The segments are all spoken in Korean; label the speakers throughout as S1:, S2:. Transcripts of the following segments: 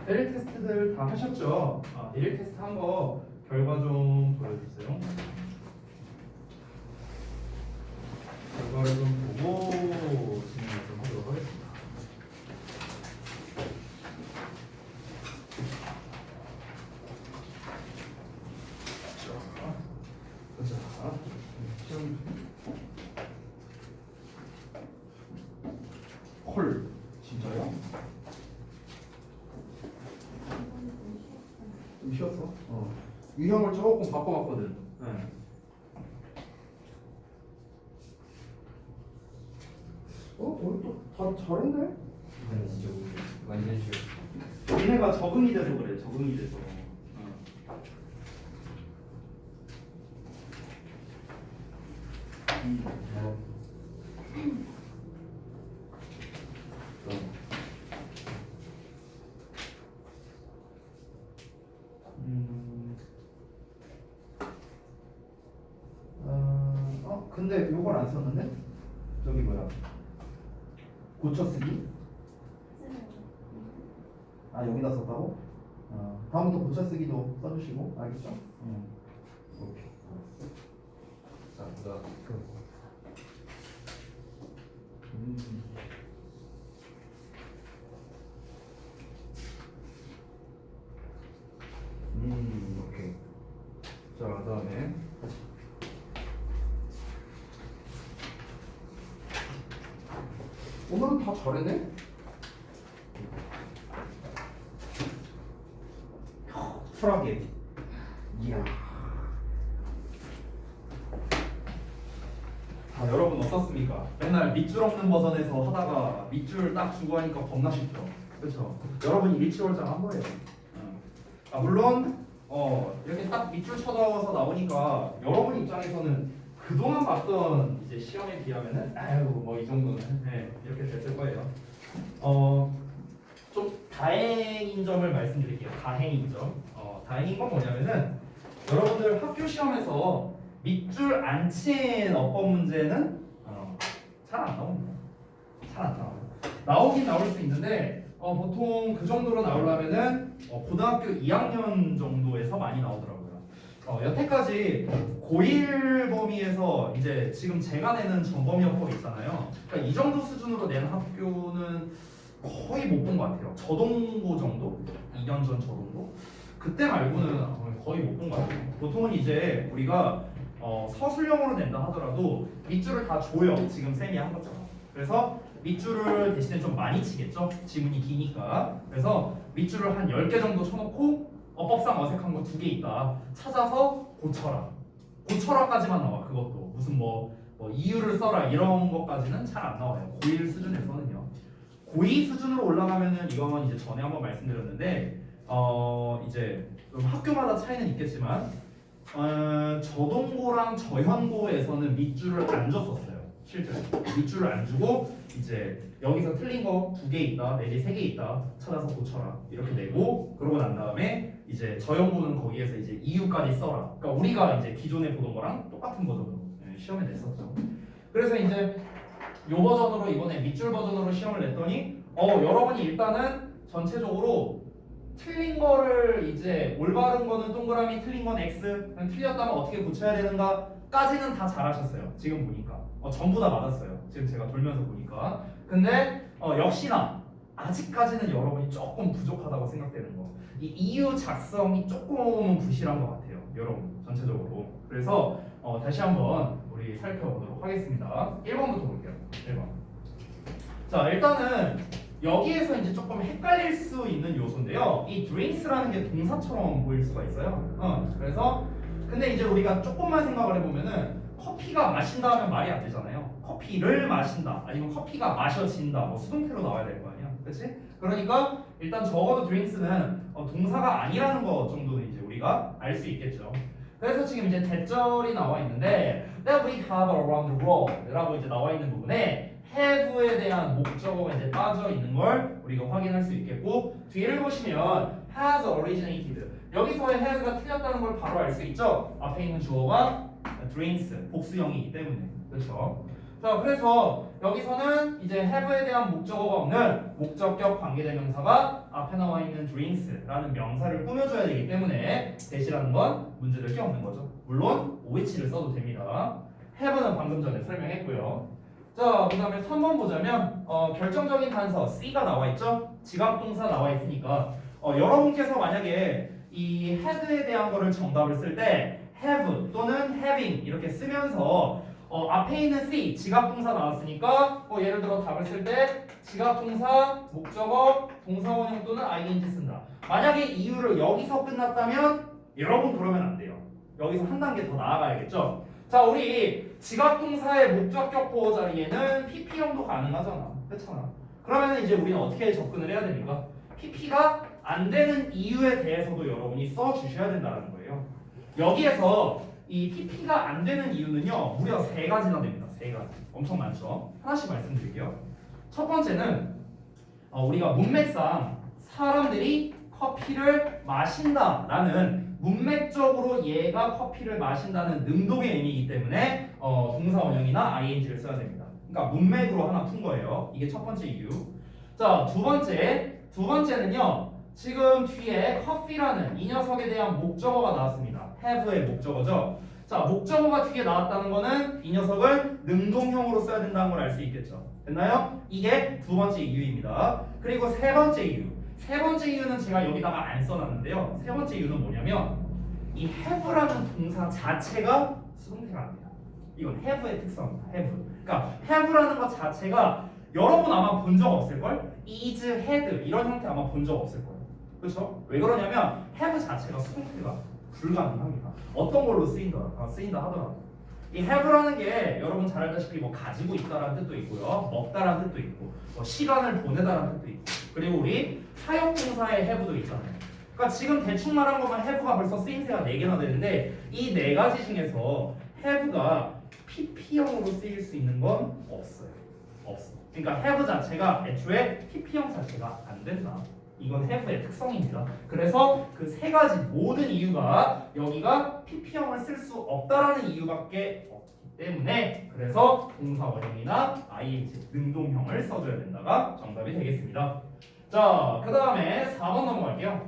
S1: 내일 테스트들 다 하셨죠? 내일 테스트 한 거 결과 좀 보여주세요. 결과를 좀 보고 진행을 좀 하도록 하겠습니다. 자, 시험. 헐, 진짜요? 좀 쉬었어? 유형을 조금 바꿔봤거든. 네. 오늘 또 다 잘했네?
S2: 진짜 완전 쉬워.
S1: 얘네가 적응이 돼서 그래, 적응이 돼서. 근데 요걸 안 썼는데? 저기 뭐야? 고쳐쓰기? 여기다 썼다고? 다음부터 고쳐쓰기도 써주시고 알겠죠? 오케이.
S2: 자, 그다음
S1: 오케이. 자, 그다음에 오늘은 다 잘했네? 쿨하게. 이야. 여러분 어떻습니까? 맨날 밑줄 없는 버전에서 하다가 밑줄 딱 주고 하니까 겁나 쉽죠? 그렇죠? 여러분이 일치월장 한 거예요. 물론 이렇게 딱 밑줄 쳐서 나오니까 여러분 입장에서는 그동안 봤던 이제 시험에 비하면은 뭐 이 정도는 이렇게 됐을 거예요. 좀 다행인 점을 말씀드릴게요. 다행인 점. 다행인 건 뭐냐면은 여러분들 학교 시험에서 밑줄 안 친 어법 문제는 잘 안 나옵니다. 잘 안 나와요. 나오긴 나올 수 있는데 보통 그 정도로 나오려면은 고등학교 2학년 정도에서 많이 나오더라고요. 여태까지 고1 범위에서 이제 지금 제가 내는 전범위어법 있잖아요. 그러니까 이 정도 수준으로 낸 학교는 거의 못 본 것 같아요. 저동고 정도? 2년 전 저동고? 그때 말고는 거의 못 본 것 같아요. 보통은 이제 우리가 서술형으로 낸다 하더라도 밑줄을 다 줘요. 지금 쌤이 한 것처럼. 그래서 밑줄을 대신에 좀 많이 치겠죠? 지문이 기니까. 그래서 밑줄을 한 10개 정도 쳐놓고 어법상 어색한 거 2개 있다. 찾아서 고쳐라. 고쳐라까지만 나와. 그것도 무슨 뭐 이유를 써라 이런 것까지는 잘 안 나와요. 고1 수준에서는요. 고2 수준으로 올라가면은 이건 이제 전에 한번 말씀드렸는데 이제 좀 학교마다 차이는 있겠지만 저동고랑 저현고에서는 밑줄을 안 줬었어요. 실제로 밑줄을 안 주고 이제 여기서 틀린 거 2개 있다, 내지 3개 있다 찾아서 고쳐라 이렇게 내고 그러고 난 다음에 이제 저현고는 거기에서 이제 이유까지 써라. 그러니까 우리가 이제 기존에 보던 거랑 똑같은 버전으로 시험에 냈었죠. 그래서 이제 요 버전으로 이번에 밑줄 버전으로 시험을 냈더니 여러분이 일단은 전체적으로 틀린 거를 이제 올바른 거는 동그라미, 틀린 건 X, 틀렸다면 어떻게 고쳐야 되는가까지는 다 잘하셨어요. 지금 보니까 전부 다 맞았어요. 지금 제가 돌면서 보니까. 근데 역시나 아직까지는 여러분이 조금 부족하다고 생각되는 거. 이 이유 작성이 조금은 부실한 것 같아요. 여러분 전체적으로. 그래서 다시 한번 우리 살펴보도록 하겠습니다. 1번부터 볼게요. 1번. 자, 일단은 여기에서 이제 조금 헷갈릴 수 있는 요소인데요. 이 drinks라는 게 동사처럼 보일 수가 있어요. 그래서 근데 이제 우리가 조금만 생각을 해보면은 커피가 마신다 하면 말이 안 되잖아요. 커피를 마신다 아니면 커피가 마셔진다 뭐 수동태로 나와야 될 거 아니야. 그렇지? 그러니까 일단 적어도 drinks는 동사가 아니라는 거 정도는 이제 우리가 알 수 있겠죠. 그래서 지금 이제 대절이 나와 있는데 that we have around the world 라고 이제 나와 있는 부분에 have에 대한 목적어가 이제 빠져 있는 걸 우리가 확인할 수 있겠고 뒤를 보시면 has originated 여기서의 has가 틀렸다는 걸 바로 알 수 있죠. 앞에 있는 주어가 drinks 복수형이기 때문에 그렇죠. 자, 그래서 여기서는 이제 have에 대한 목적어가 없는 목적격 관계대명사가 앞에 나와 있는 drinks라는 명사를 꾸며줘야 되기 때문에 대시라는 건 문제될 게 없는 거죠. 물론 OH를 써도 됩니다. have는 방금 전에 설명했고요. 자, 그 다음에 3번 보자면 결정적인 단서 C가 나와 있죠. 지각동사 나와 있으니까 여러분께서 만약에 이 had에 대한 거를 정답을 쓸 때 have 또는 having 이렇게 쓰면서 앞에 있는 C 지각동사 나왔으니까 예를 들어 답을 쓸 때 지각동사 목적어 동사원형 또는 ing 쓴다. 만약에 이유를 여기서 끝났다면 여러분 그러면 안 돼요. 여기서 한 단계 더 나아가야겠죠. 자, 우리 지각동사의 목적격 보호 자리에는 PP형도 가능하잖아. 그렇잖아. 그러면 이제 우리는 어떻게 접근을 해야 됩니까? PP가 안 되는 이유에 대해서도 여러분이 써 주셔야 된다는 거예요. 여기에서 이 PP가 안 되는 이유는요, 무려 3가지나 됩니다. 3가지. 엄청 많죠. 하나씩 말씀드릴게요. 첫 번째는 우리가 문맥상 사람들이 커피를 마신다라는 문맥적으로 얘가 커피를 마신다는 능동의 의미이기 때문에 동사 원형이나 ing를 써야 됩니다. 그러니까 문맥으로 하나 푼 거예요. 이게 첫 번째 이유. 자, 두 번째는요. 지금 뒤에 커피라는 이 녀석에 대한 목적어가 나왔습니다. have의 목적어죠. 자, 목적어가 뒤에 나왔다는 거는 이 녀석을 능동형으로 써야 된다는 걸 알 수 있겠죠. 됐나요? 이게 두 번째 이유입니다. 그리고 세 번째 이유. 세 번째 이유는 제가 여기다가 안 써놨는데요. 세 번째 이유는 뭐냐면 이 have라는 동사 자체가 수동태가 안 돼요. 이건 have의 특성입니다. have. 그러니까 have라는 것 자체가 여러분 아마 본 적 없을걸? is, had 이런 형태 아마 본 적 없을 거예요. 그렇죠? 왜 그러냐면 have 자체가 수동태가 불가능합니다. 어떤 걸로 쓰인다 하더라도 이 have라는 게 여러분 잘 알다시피 뭐 가지고 있다라는 뜻도 있고요, 먹다라는 뜻도 있고, 뭐 시간을 보내다라는 뜻도 있고, 그리고 우리 사역동사의 have도 있잖아요. 그러니까 지금 대충 말한 것만 have가 벌써 쓰임새가 4개나 되는데 이 4가지 중에서 have가 PP형으로 쓰일 수 있는 건 없어요. 없어. 그러니까 have 자체가 애초에 PP형 자체가 안 된다. 이건 have의 특성입니다. 그래서 그 3가지 모든 이유가 여기가 PP형을 쓸 수 없다라는 이유밖에 없기 때문에 그래서 동사 원형이나 ing 능동형을 써줘야 된다가 정답이 되겠습니다. 자, 그 다음에 4번 넘어갈게요.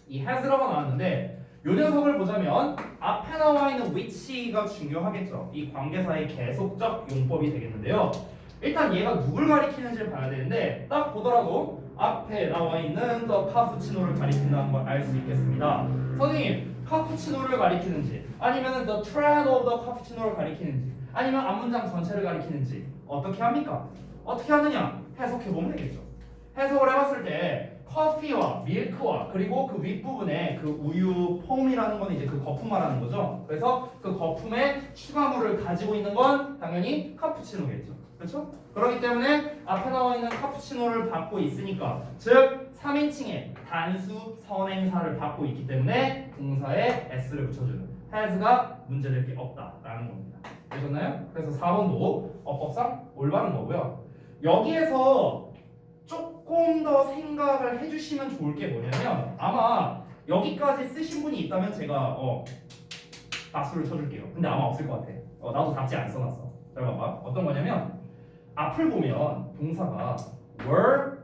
S1: 이 has라고 나왔는데 이 녀석을 보자면 앞에 나와 있는 which가 중요하겠죠. 이 관계사의 계속적 용법이 되겠는데요. 일단 얘가 누굴 가리키는지를 봐야 되는데 딱 보더라도 앞에 나와 있는 더 카푸치노를 가리킨다는 걸 알 수 있겠습니다. 선생님, 카푸치노를 가리키는지 아니면 the trend of the 카푸치노를 가리키는지 아니면 앞문장 전체를 가리키는지 어떻게 합니까? 어떻게 하느냐? 해석해 보면 되겠죠. 해석을 해봤을 때 커피와 밀크와 그리고 그 윗부분에 그 우유 폼이라는 건 이제 그 거품 말하는 거죠. 그래서 그 거품에 추가물을 가지고 있는 건 당연히 카푸치노겠죠. 그렇죠? 그렇기 때문에 앞에 나와 있는 카푸치노를 받고 있으니까 즉 3인칭의 단수 선행사를 받고 있기 때문에 동사에 s를 붙여주는 has가 문제될 게 없다라는 겁니다. 되셨나요? 그래서 4번도 어법상 올바른 거고요. 여기에서 조금 더 생각을 해주시면 좋을 게 뭐냐면 아마 여기까지 쓰신 분이 있다면 제가 박수를 쳐줄게요. 근데 아마 없을 것 같아. 나도 답지 안 써놨어. 잘 봐봐. 어떤 거냐면 앞을 보면 동사가 were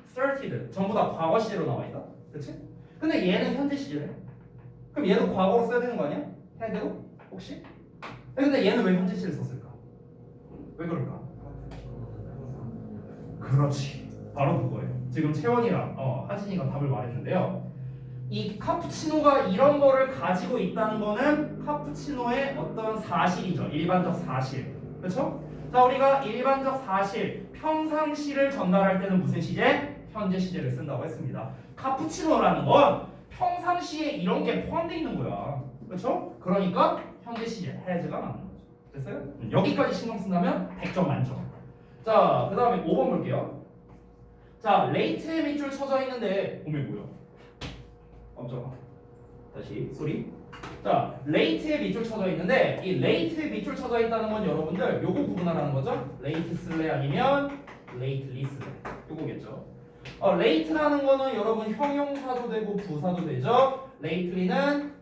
S1: started 전부 다 과거 시제로 나와 있다. 그렇지? 근데 얘는 현재 시제래. 그럼 얘도 과거로 써야 되는 거 아니야? had로? 혹시? 근데 얘는 왜 현재 시제를 썼을까? 왜 그럴까? 그렇지. 바로 그거예요. 지금 채원이랑 하진이가 답을 말했는데요. 이 카푸치노가 이런 거를 가지고 있다는 거는 카푸치노의 어떤 사실이죠. 일반적 사실. 그렇죠? 자, 우리가 일반적 사실, 평상시를 전달할 때는 무슨 시제? 현재 시제를 쓴다고 했습니다. 카푸치노라는 건 평상시에 이런 게 포함되어 있는 거야. 그렇죠? 그러니까 현재 시제, has가 맞는 거죠. 됐어요? 여기까지 신경 쓴다면 100점 만점. 자, 그 다음에 5번 볼게요. 자, late의 밑줄 쳐져 있는데 봄에 뭐야? 깜짝아. 다시 소리. 자, late의 밑줄 쳐져 있는데 이 late의 밑줄 쳐져 있다는 건 여러분들 요거 구분하라는 거죠. late 슬래 아니면 lately 슬래 요거겠죠. late라는 거는 여러분 형용사도 되고 부사도 되죠. lately는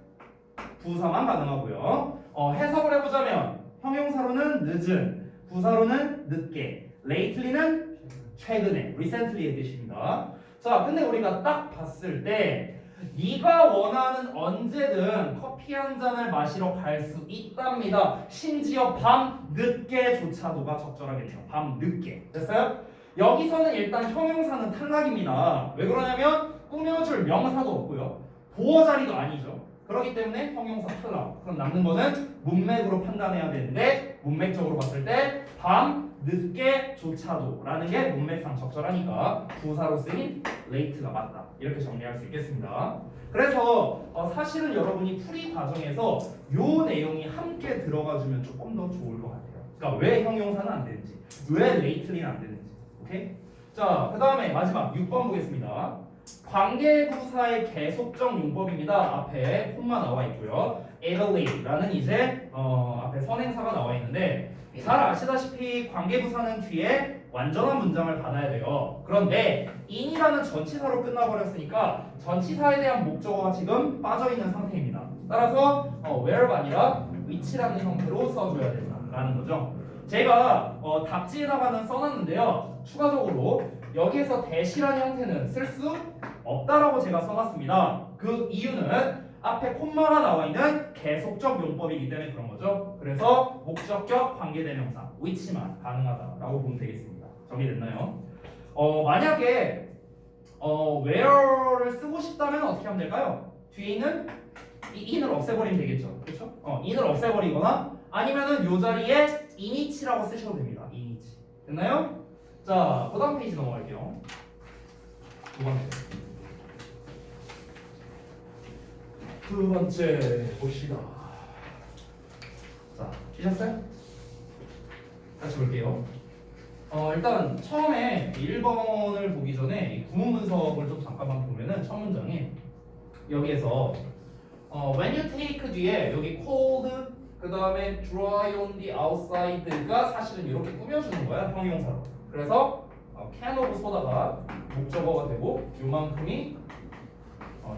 S1: 부사만 가능하고요. 해석을 해보자면 형용사로는 늦은, 부사로는 늦게, lately는 최근에, recently의 뜻입니다. 자, 근데 우리가 딱 봤을 때 네가 원하는 언제든 커피 한 잔을 마시러 갈 수 있답니다. 심지어 밤 늦게조차도가 적절하겠네요. 밤 늦게. 됐어요? 여기서는 일단 형용사는 탈락입니다. 왜 그러냐면 꾸며줄 명사도 없고요. 보어 자리도 아니죠. 그렇기 때문에 형용사 탈락. 그럼 남는 거는 문맥으로 판단해야 되는데 문맥적으로 봤을 때 밤 늦게조차도 라는 게 문맥상 적절하니까 부사로 쓰인 late가 맞다. 이렇게 정리할 수 있겠습니다. 그래서 사실은 여러분이 풀이 과정에서 요 내용이 함께 들어가주면 조금 더 좋을 것 같아요. 그러니까 왜 형용사는 안 되는지, 왜 late는 안 되는지. 오케이? 자, 그 다음에 마지막 6번 보겠습니다. 관계부사의 계속적 용법입니다. 앞에 콤마 나와 있고요. Italy라는 이제 앞에 선행사가 나와 있는데 잘 아시다시피 관계부사는 뒤에 완전한 문장을 받아야 돼요. 그런데 in이라는 전치사로 끝나버렸으니까 전치사에 대한 목적어가 지금 빠져있는 상태입니다. 따라서 where가 아니라 which라는 형태로 써줘야 된다라는 거죠. 제가 답지에다가는 써놨는데요. 추가적으로 여기에서 대시라는 형태는 쓸 수 없다라고 제가 써놨습니다. 그 이유는 앞에 콤마가 나와 있는 계속적 용법이기 때문에 그런 거죠. 그래서 목적격 관계대명사 which만 가능하다라고 보면 되겠습니다. 정리됐나요? 만약에 where를 쓰고 싶다면 어떻게 하면 될까요? 뒤에 있는 이 in을 없애버리면 되겠죠. 그렇죠? in을 없애버리거나 아니면은 요 자리에 in이치라고 쓰셔도 됩니다. in이치. 됐나요? 자, 그 다음 페이지 넘어갈게요. 두 번째 봅시다. 자, 쉬셨어요? 같이 볼게요. 일단 처음에 1번을 보기 전에 이 구문 분석을 좀 잠깐만 보면은 첫 문장에 여기에서 when you take 뒤에 여기 cold 그 다음에 dry on the outside가 사실은 이렇게 꾸며주는 거야 형용사로. 그래서 can of 소다가 목적어가 되고 요만큼이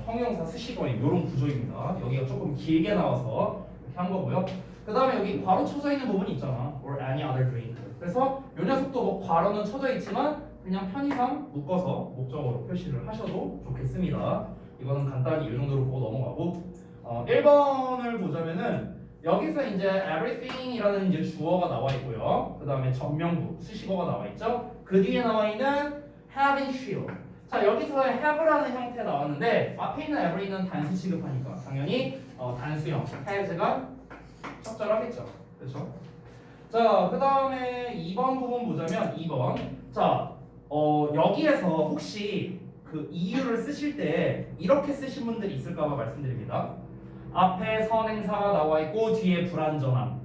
S1: 형용사 수식어인 이런 구조입니다. 여기가 조금 길게 나와서 이렇게 한 거고요. 그 다음에 여기 괄호 쳐져 있는 부분이 있잖아. or any other drink. 그래서 요 녀석도 뭐 괄호는 쳐져 있지만 그냥 편의상 묶어서 목적어로 표시를 하셔도 좋겠습니다. 이거는 간단히 이 정도로 보고 넘어가고 1번을 보자면은 여기서 이제 everything이라는 이제 주어가 나와 있고요. 그 다음에 전명부 수식어가 나와 있죠. 그 뒤에 나와 있는 having shield. 자, 여기서 have라는 형태 나왔는데 앞에 있는 every는 단수 취급하니까 당연히 단수형 has가 적절하겠죠. 그렇죠? 자, 그 다음에 2번 부분 보자면 2번. 자, 여기에서 혹시 그 이유를 쓰실 때 이렇게 쓰신 분들이 있을까봐 말씀드립니다. 앞에 선행사가 나와 있고 뒤에 불완전함.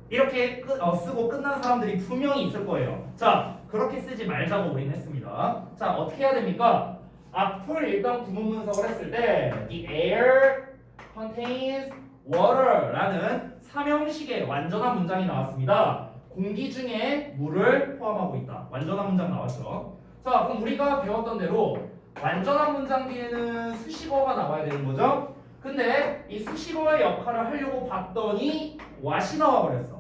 S1: 이렇게 쓰고 끝난 사람들이 분명히 있을 거예요. 자, 그렇게 쓰지 말자고 우리는 했습니다. 자, 어떻게 해야 됩니까? 앞을 일단 구문 분석을 했을 때 The air contains water라는 삼형식의 완전한 문장이 나왔습니다. 공기 중에 물을 포함하고 있다. 완전한 문장 나왔죠. 자, 그럼 우리가 배웠던 대로 완전한 문장 뒤에는 수식어가 나와야 되는 거죠. 근데 이 수식어의 역할을 하려고 봤더니 what이 나와버렸어.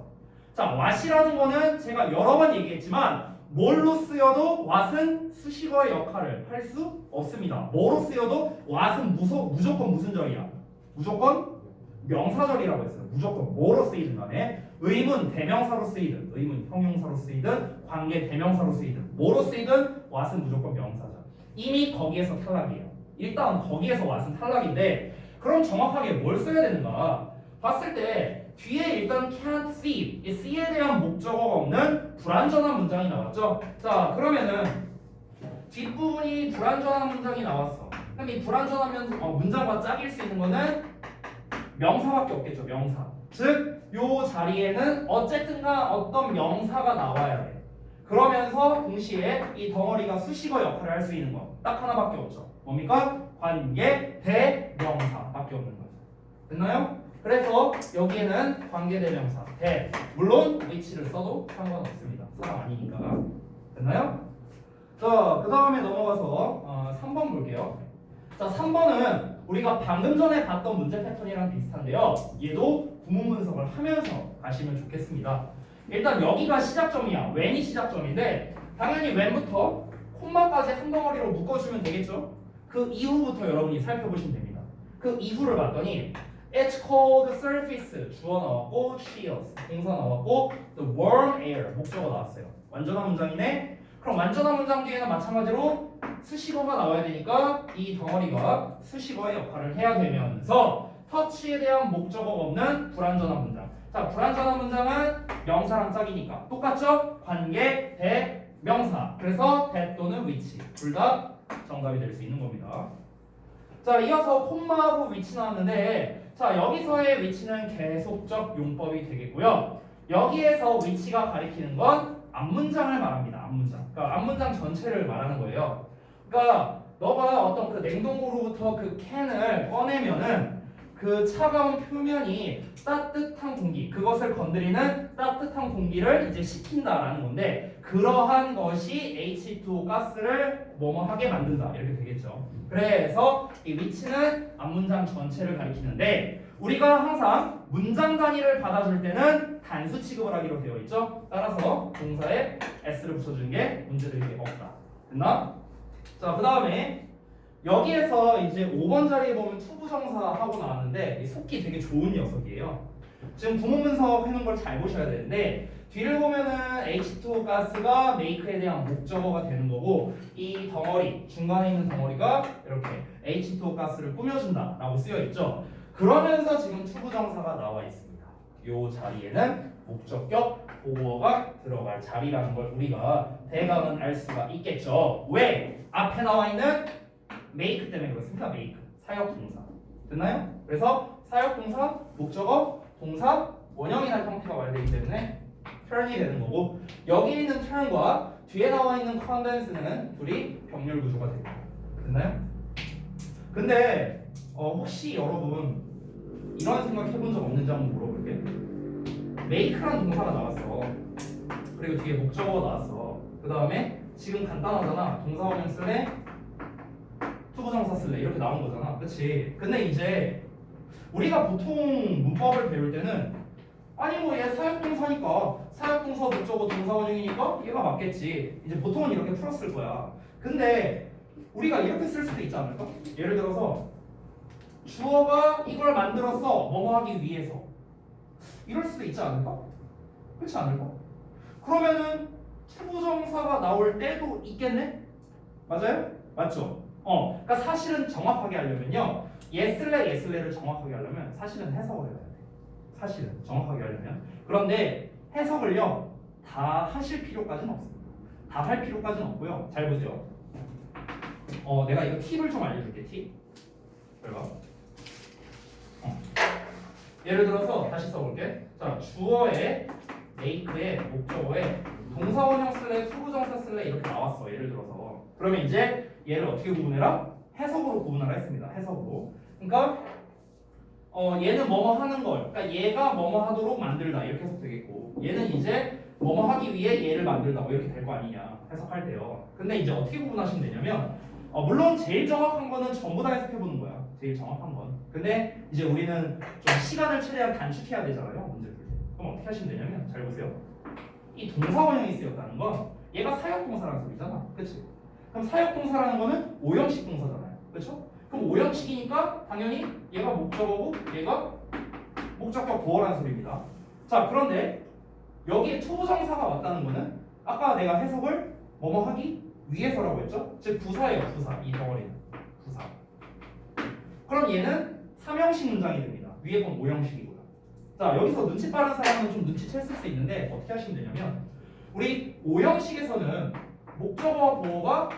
S1: 자, what이라는 거는 제가 여러 번 얘기했지만 뭘로 쓰여도 what은 수식어의 역할을 할 수 없습니다. 뭐로 쓰여도 what은 무조건 무슨 절이야? 무조건 명사절이라고 했어요. 무조건 뭐로 쓰이든 간에 의문 대명사로 쓰이든 의문 형용사로 쓰이든 관계 대명사로 쓰이든 뭐로 쓰이든 what은 무조건 명사절. 이미 거기에서 탈락이에요. 일단 거기에서 what은 탈락인데 그럼 정확하게 뭘 써야 되는가? 봤을 때 뒤에 일단 can't see, 이 see에 대한 목적어가 없는 불완전한 문장이 나왔죠? 자, 그러면은 뒷부분이 불완전한 문장이 나왔어. 그럼 이 불완전한 문장과 짝일 수 있는 거는 명사밖에 없겠죠, 명사. 즉, 요 자리에는 어쨌든가 어떤 명사가 나와야 돼. 그러면서 동시에 이 덩어리가 수식어 역할을 할 수 있는 거 딱 하나밖에 없죠. 뭡니까? 관계 대명사밖에 없는 거죠. 됐나요? 그래서 여기에는 관계 대명사 대 물론 which를 써도 상관없습니다. 사람 아니니까. 됐나요? 자, 그 다음에 넘어가서 3번 볼게요. 자, 3번은 우리가 방금 전에 봤던 문제 패턴이랑 비슷한데요. 얘도 구문 분석을 하면서 가시면 좋겠습니다. 일단 여기가 시작점이야. when이 시작점인데 당연히 when부터 콤마까지 한 덩어리로 묶어주면 되겠죠. 그 이후부터 여러분이 살펴보시면 됩니다. 그 이후를 봤더니 It's cold surface 주어 나왔고 chills 동사 나왔고 the warm air 목적어 나왔어요. 완전한 문장이네. 그럼 완전한 문장 뒤에는 마찬가지로 수식어가 나와야 되니까 이 덩어리가 수식어의 역할을 해야 되면서 터치에 대한 목적어가 없는 불완전한 문장. 자, 불완전한 문장은 명사랑 짝이니까 똑같죠? 관계, 대, 명사. 그래서 that 또는 which 둘 다 정답이 될 수 있는 겁니다. 자, 이어서 콤마하고 which 나왔는데 자, 여기서의 which는 계속적 용법이 되겠고요. 여기에서 which가 가리키는 건 앞문장을 말합니다. 앞문장. 그러니까 앞문장 전체를 말하는 거예요. 그러니까 너가 어떤 그 냉동고로부터 그 캔을 꺼내면은 그 차가운 표면이 따뜻한 공기, 그것을 건드리는 따뜻한 공기를 이제 식힌다라는 건데 그러한 것이 H2O 가스를 뭐뭐하게 만든다 이렇게 되겠죠. 그래서 이 which는 앞문장 전체를 가리키는데 우리가 항상 문장 단위를 받아줄 때는 단수 취급을 하기로 되어 있죠. 따라서 동사에 s를 붙여주는 게 문제될 게 없다. 됐나? 자, 그 다음에 여기에서 이제 5번 자리에 보면 투부정사 하고 나왔는데 이 속기 되게 좋은 녀석이에요. 지금 구문분석 해놓은 걸 잘 보셔야 되는데 뒤를 보면은 H2O 가스가 make에 대한 목적어가 되는 거고 이 덩어리 중간에 있는 덩어리가 이렇게 H2O 가스를 꾸며준다라고 쓰여 있죠. 그러면서 지금 투부정사가 나와 있습니다. 이 자리에는 목적격 보어가 들어갈 자리라는 걸 우리가 대강은 알 수가 있겠죠. 왜? 앞에 나와 있는 make 때문에 그렇습니다. make 사역동사 됐나요? 그래서 사역동사, 목적어, 동사, 원형이나 형태가 완료되기 때문에 turn이 되는 거고 여기 있는 turn과 뒤에 나와 있는 condense는 둘이 병렬 구조가 됩니다. 됐나요? 근데 혹시 여러분 이런 생각 해본 적 없는지 한번 물어볼게. make라는 동사가 나왔어. 그리고 뒤에 목적어가 나왔어. 그 다음에 지금 간단하잖아. 동사 원형 쓸래? 투부정사 쓸래? 이렇게 나온 거잖아. 그치? 근데 이제 우리가 보통 문법을 배울 때는 아니 뭐 얘 사역동사니까 사역동사 목적어 동사 원형이니까 얘가 맞겠지. 이제 보통은 이렇게 풀었을 거야. 근데 우리가 이렇게 쓸 수도 있지 않을까? 예를 들어서 주어가 이걸 만들었어 뭐뭐 하기 위해서 이럴 수도 있지 않을까? 그렇지 않을까? 그러면은 투부정사가 나올 때도 있겠네? 맞아요? 맞죠? 그러니까 사실은 정확하게 하려면요 예슬레를 정확하게 하려면 사실은 해석을 해야 돼. 사실은 정확하게 하려면 그런데 해석을요 다 하실 필요까지는 없습니다. 다 할 필요까지는 없고요. 잘 보세요. 내가 이거 팁을 좀 알려줄게. 팁. 잘 봐. 예를 들어서 다시 써볼게. 자, 주어에 make에 목적어에 동사원형 쓸래 투부정사 쓸래 이렇게 나왔어. 예를 들어서 그러면 이제 얘를 어떻게 구분해라? 해석으로 구분하라 했습니다. 해석으로. 그러니까 얘는 뭐뭐 하는 걸, 그러니까 얘가 뭐뭐 하도록 만들다 이렇게 해석되겠고 얘는 이제 뭐뭐 하기 위해 얘를 만들다 뭐 이렇게 될 거 아니냐 해석할 때요. 근데 이제 어떻게 구분하시면 되냐면 물론 제일 정확한 거는 전부 다 해석해 보는 거야. 제일 정확한 건. 근데 이제 우리는 좀 시간을 최대한 단축해야 되잖아요. 문제 풀 때. 그럼 어떻게 하시면 되냐면 잘 보세요. 이 동사원형이 쓰였다는 건 얘가 사역동사라는 소리잖아. 그치? 그럼 사역동사라는 거는 오형식 동사잖아요. 그렇죠? 그럼 오형식이니까 당연히 얘가 목적어고 얘가 목적격 보어라는 소리입니다. 자, 그런데 여기에 투부정사가 왔다는 거는 아까 내가 해석을 뭐뭐 하기 위해서라고 했죠? 즉 부사예요. 부사. 이 덩어리는 부사. 그럼 얘는 3형식 문장이 됩니다. 위에 건 5형식이고요. 자, 여기서 눈치 빠른 사람은 좀 눈치챘을 수 있는데 어떻게 하시면 되냐면 우리 5형식에서는 목적어와 보어가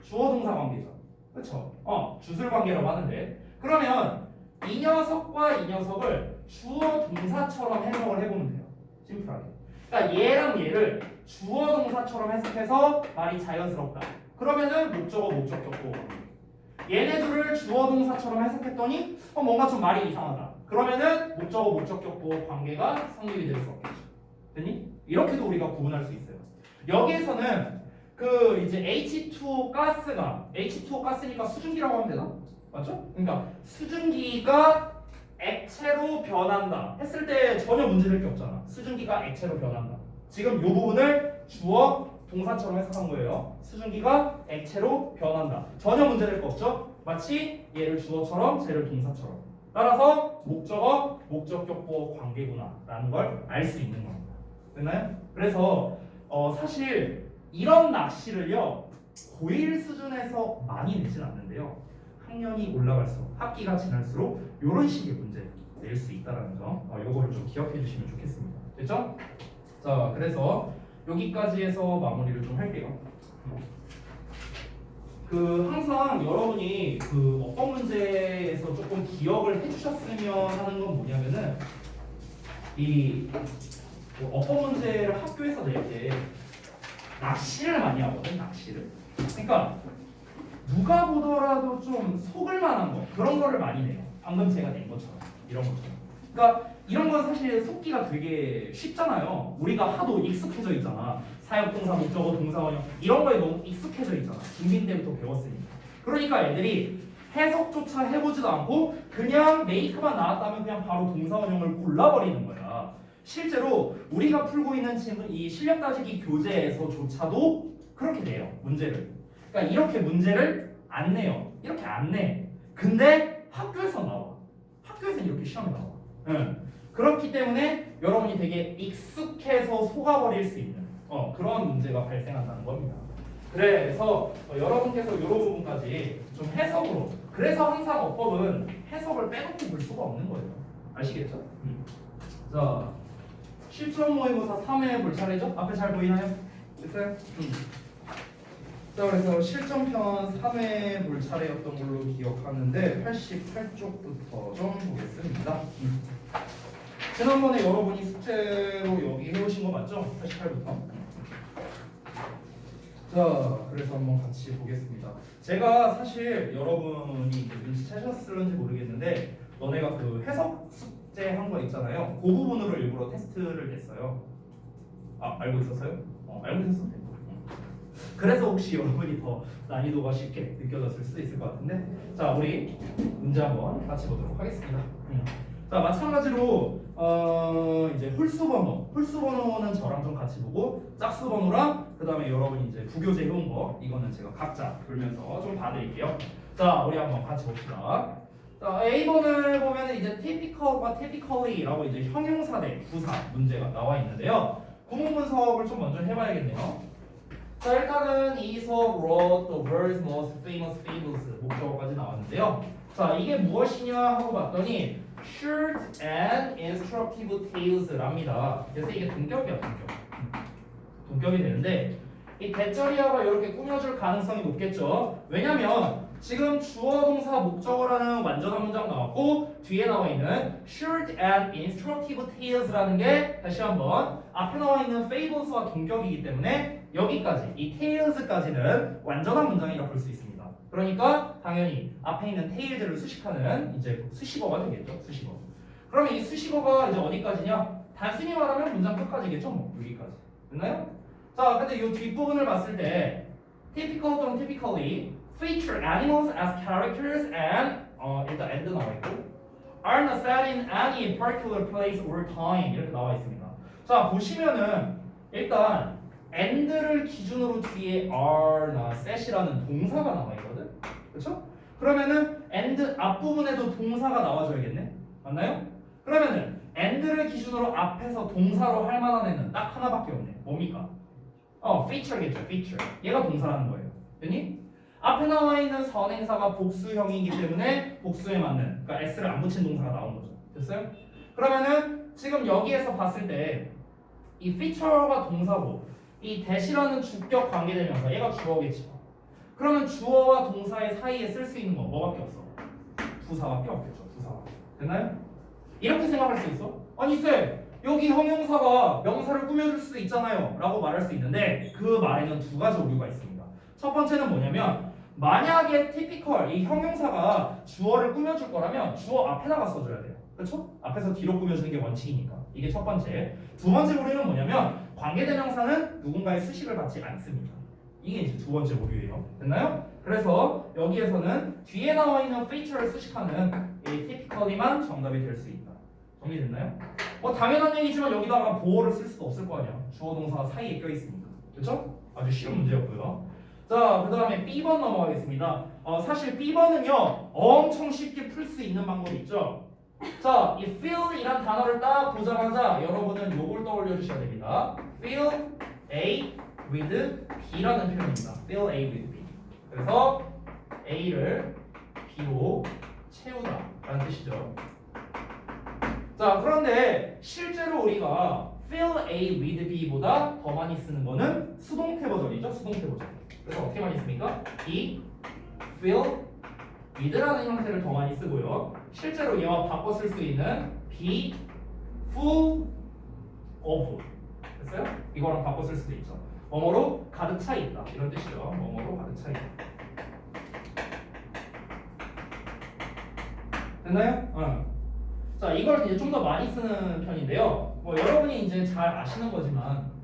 S1: 주어 동사 관계죠. 그렇죠? 주술 관계라고 하는데 그러면 이 녀석과 이 녀석을 주어 동사처럼 해석을 해보면 돼요. 심플하게. 그러니까 얘랑 얘를 주어 동사처럼 해석해서 말이 자연스럽다. 그러면은 목적어 목적격 보어 관계. 얘네 둘을 주어 동사처럼 해석했더니 뭔가 좀 말이 이상하다. 그러면은 목적어 목적격 보어 관계가 성립이 될 수 없겠죠. 됐니? 이렇게도 우리가 구분할 수 있어요. 여기에서는 그 이제 H2O 가스니까 수증기라고 하면 되나? 맞죠? 그러니까 수증기가 액체로 변한다 했을 때 전혀 문제될 게 없잖아. 수증기가 액체로 변한다. 지금 이 부분을 주어 동사처럼 해석한 거예요. 수증기가 액체로 변한다. 전혀 문제될 거 없죠? 마치 얘를 주어처럼 쟤를 동사처럼. 따라서 목적어, 목적격 보어 관계구나라는 걸 알 수 있는 겁니다. 됐나요? 그래서 사실 이런 낚시를요 고1 수준에서 많이 내진 않는데요. 학년이 올라갈수록 학기가 지날수록 이런 식의 문제 낼 수 있다는 점, 요거를 좀 기억해 주시면 좋겠습니다. 됐죠? 자, 그래서 여기까지 해서 마무리를 좀 할게요. 항상 여러분이 어법 문제에서 조금 기억을 해주셨으면 하는 건 뭐냐면은 어법 문제를 학교에서 낼 때 낚시를 많이 하거든, 낚시를. 그러니까 누가 보더라도 좀 속을 만한 거 그런 거를 많이 내요. 방금 제가 낸 것처럼 이런 것처럼. 그러니까 이런 건 사실 속기가 되게 쉽잖아요. 우리가 하도 익숙해져 있잖아. 사역동사, 목적어, 동사원형 이런 거에 너무 익숙해져 있잖아. 중딩 때부터 배웠으니까. 그러니까 애들이 해석조차 해보지도 않고 그냥 메이크만 나왔다면 그냥 바로 동사원형을 골라버리는 거야. 실제로 우리가 풀고 있는 지금 이 실력 따지기 교재에서조차도 그렇게 내요. 문제를. 그러니까 이렇게 문제를 안 내요. 이렇게 안 내. 근데 학교에서 나와. 학교에서 이렇게 시험에 나와. 그렇기 때문에 여러분이 되게 익숙해서 속아버릴 수 있는 그런 문제가 발생한다는 겁니다. 그래서 여러분께서 이런 부분까지 좀 해석으로, 그래서 항상 어법은 해석을 빼놓고 볼 수가 없는 거예요. 아시겠죠? 자, 실전 모의고사 3회 볼 차례죠? 앞에 잘 보이나요? 됐어요? 자, 그래서 실전편 3회 볼 차례였던 걸로 기억하는데 88쪽부터 좀 보겠습니다. 지난번에 여러분이 숙제로 여기 해오신 거 맞죠? 88부터. 자, 그래서 한번 같이 보겠습니다. 제가 사실 여러분이 눈치채셨을지 모르겠는데 너네가 해석 숙제 한 거 있잖아요. 그 부분으로 일부러 테스트를 냈어요. 알고 있었어요? 알고 있었어요. 그래서 혹시 여러분이 더 난이도가 쉽게 느껴졌을 수도 있을 것 같은데, 자, 우리 문제 한번 같이 보도록 하겠습니다. 자, 마찬가지로 이제 홀수 번호는 저랑 좀 같이 보고 짝수 번호랑 그 다음에 여러분이 이제 부교재 해온 거 이거는 제가 각자 돌면서 좀 봐드릴게요. 자, 우리 한번 같이 봅시다. 자, A번을 보면 이제 typical과 typically라고 이제 형용사 대 부사 문제가 나와 있는데요. 구문 분석을 좀 먼저 해봐야겠네요. 자, 일단은 이 수업 wrote the world's most famous fables 목적어까지 나왔는데요. 자, 이게 무엇이냐 하고 봤더니 short and instructive tales랍니다. 그래서 이게 동격이야, 동격이 되는데 이 대절이어가 이렇게 꾸며줄 가능성이 높겠죠. 왜냐면 지금 주어 동사 목적어라는 완전한 문장 나왔고 뒤에 나와 있는 short and instructive tales라는 게 다시 한번 앞에 나와 있는 fables와 동격이기 때문에 여기까지 이 tales까지는 완전한 문장이라 볼 수 있습니다. 그러니까 당연히 앞에 있는 tales를 수식하는 이제 수식어가 되겠죠. 수식어. 그러면 이 수식어가 이제 어디까지냐? 단순히 말하면 문장 끝까지겠죠. 뭐 여기까지. 됐나요? 자, 근데 이 뒷부분을 봤을 때 typical 또는 typically feature animals as characters and 일단 and 나와 있고 are not set in any particular place or time 이렇게 나와 있습니다. 자, 보시면은 일단 and를 기준으로 뒤에 are나 set이라는 동사가 나와 있거든. 그렇죠? 그러면은 and 앞부분에도 동사가 나와줘야겠네. 맞나요? 그러면은 and를 기준으로 앞에서 동사로 할 만한 애는 딱 하나밖에 없네. 뭡니까? feature겠죠. feature. 얘가 동사라는 거예요. 됐니? 앞에 나와 있는 선행사가 복수형이기 때문에 복수에 맞는, 그러니까 s를 안 붙인 동사가 나온 거죠. 됐어요? 그러면은 지금 여기에서 봤을 때 이 feature가 동사고 이 that이라는 주격 관계대명사 얘가 주어겠죠. 그러면 주어와 동사의 사이에 쓸 수 있는 거 뭐밖에 없어? 부사밖에 없겠죠. 부사밖에. 됐나요? 이렇게 생각할 수 있어? 아니 쌤, 여기 형용사가 명사를 꾸며줄 수도 있잖아요 라고 말할 수 있는데 그 말에는 두 가지 오류가 있습니다. 첫 번째는 뭐냐면 만약에 typical 이 형용사가 주어를 꾸며줄 거라면 주어 앞에다가 써줘야 돼요. 그렇죠? 앞에서 뒤로 꾸며주는 게 원칙이니까. 이게 첫 번째. 두 번째 오류는 뭐냐면 관계대명사는 누군가의 수식을 받지 않습니다. 이게 이제 두 번째 오류예요. 됐나요? 그래서 여기에서는 뒤에 나와 있는 feature를 수식하는 이 typically만 정답이 될 수 있다. 정리됐나요? 뭐 당연한 얘기지만 여기다가 보어를 쓸 수도 없을 거 아니야. 주어 동사가 사이에 껴있으니까. 그렇죠? 아주 쉬운 문제였고요. 자, 그 다음에 B번 넘어가겠습니다. 사실 B번은요 엄청 쉽게 풀 수 있는 방법이 있죠. 자, 이 fill이란 단어를 딱 보자마자 여러분은 요걸 떠올려 주셔야 됩니다. fill A with B라는 표현입니다. fill A with B. 그래서 A를 B로 채우다 라는 뜻이죠. 자, 그런데 실제로 우리가 fill A with B보다 더 많이 쓰는 거는 수동태 버전이죠. 수동태 버전. 그래서 어떻게 많이 씁니까? B, fill, with라는 형태를 더 많이 쓰고요. 실제로 얘와 바꿔 쓸 수 있는 be, full of. 됐어요? 이거랑 바꿔 쓸 수도 있죠. 뭐뭐로 가득 차 있다. 이런 뜻이죠. 뭐뭐로 가득 차 있다. 됐나요? 자, 이걸 이제 좀 더 많이 쓰는 편인데요. 뭐 여러분이 이제 잘 아시는 거지만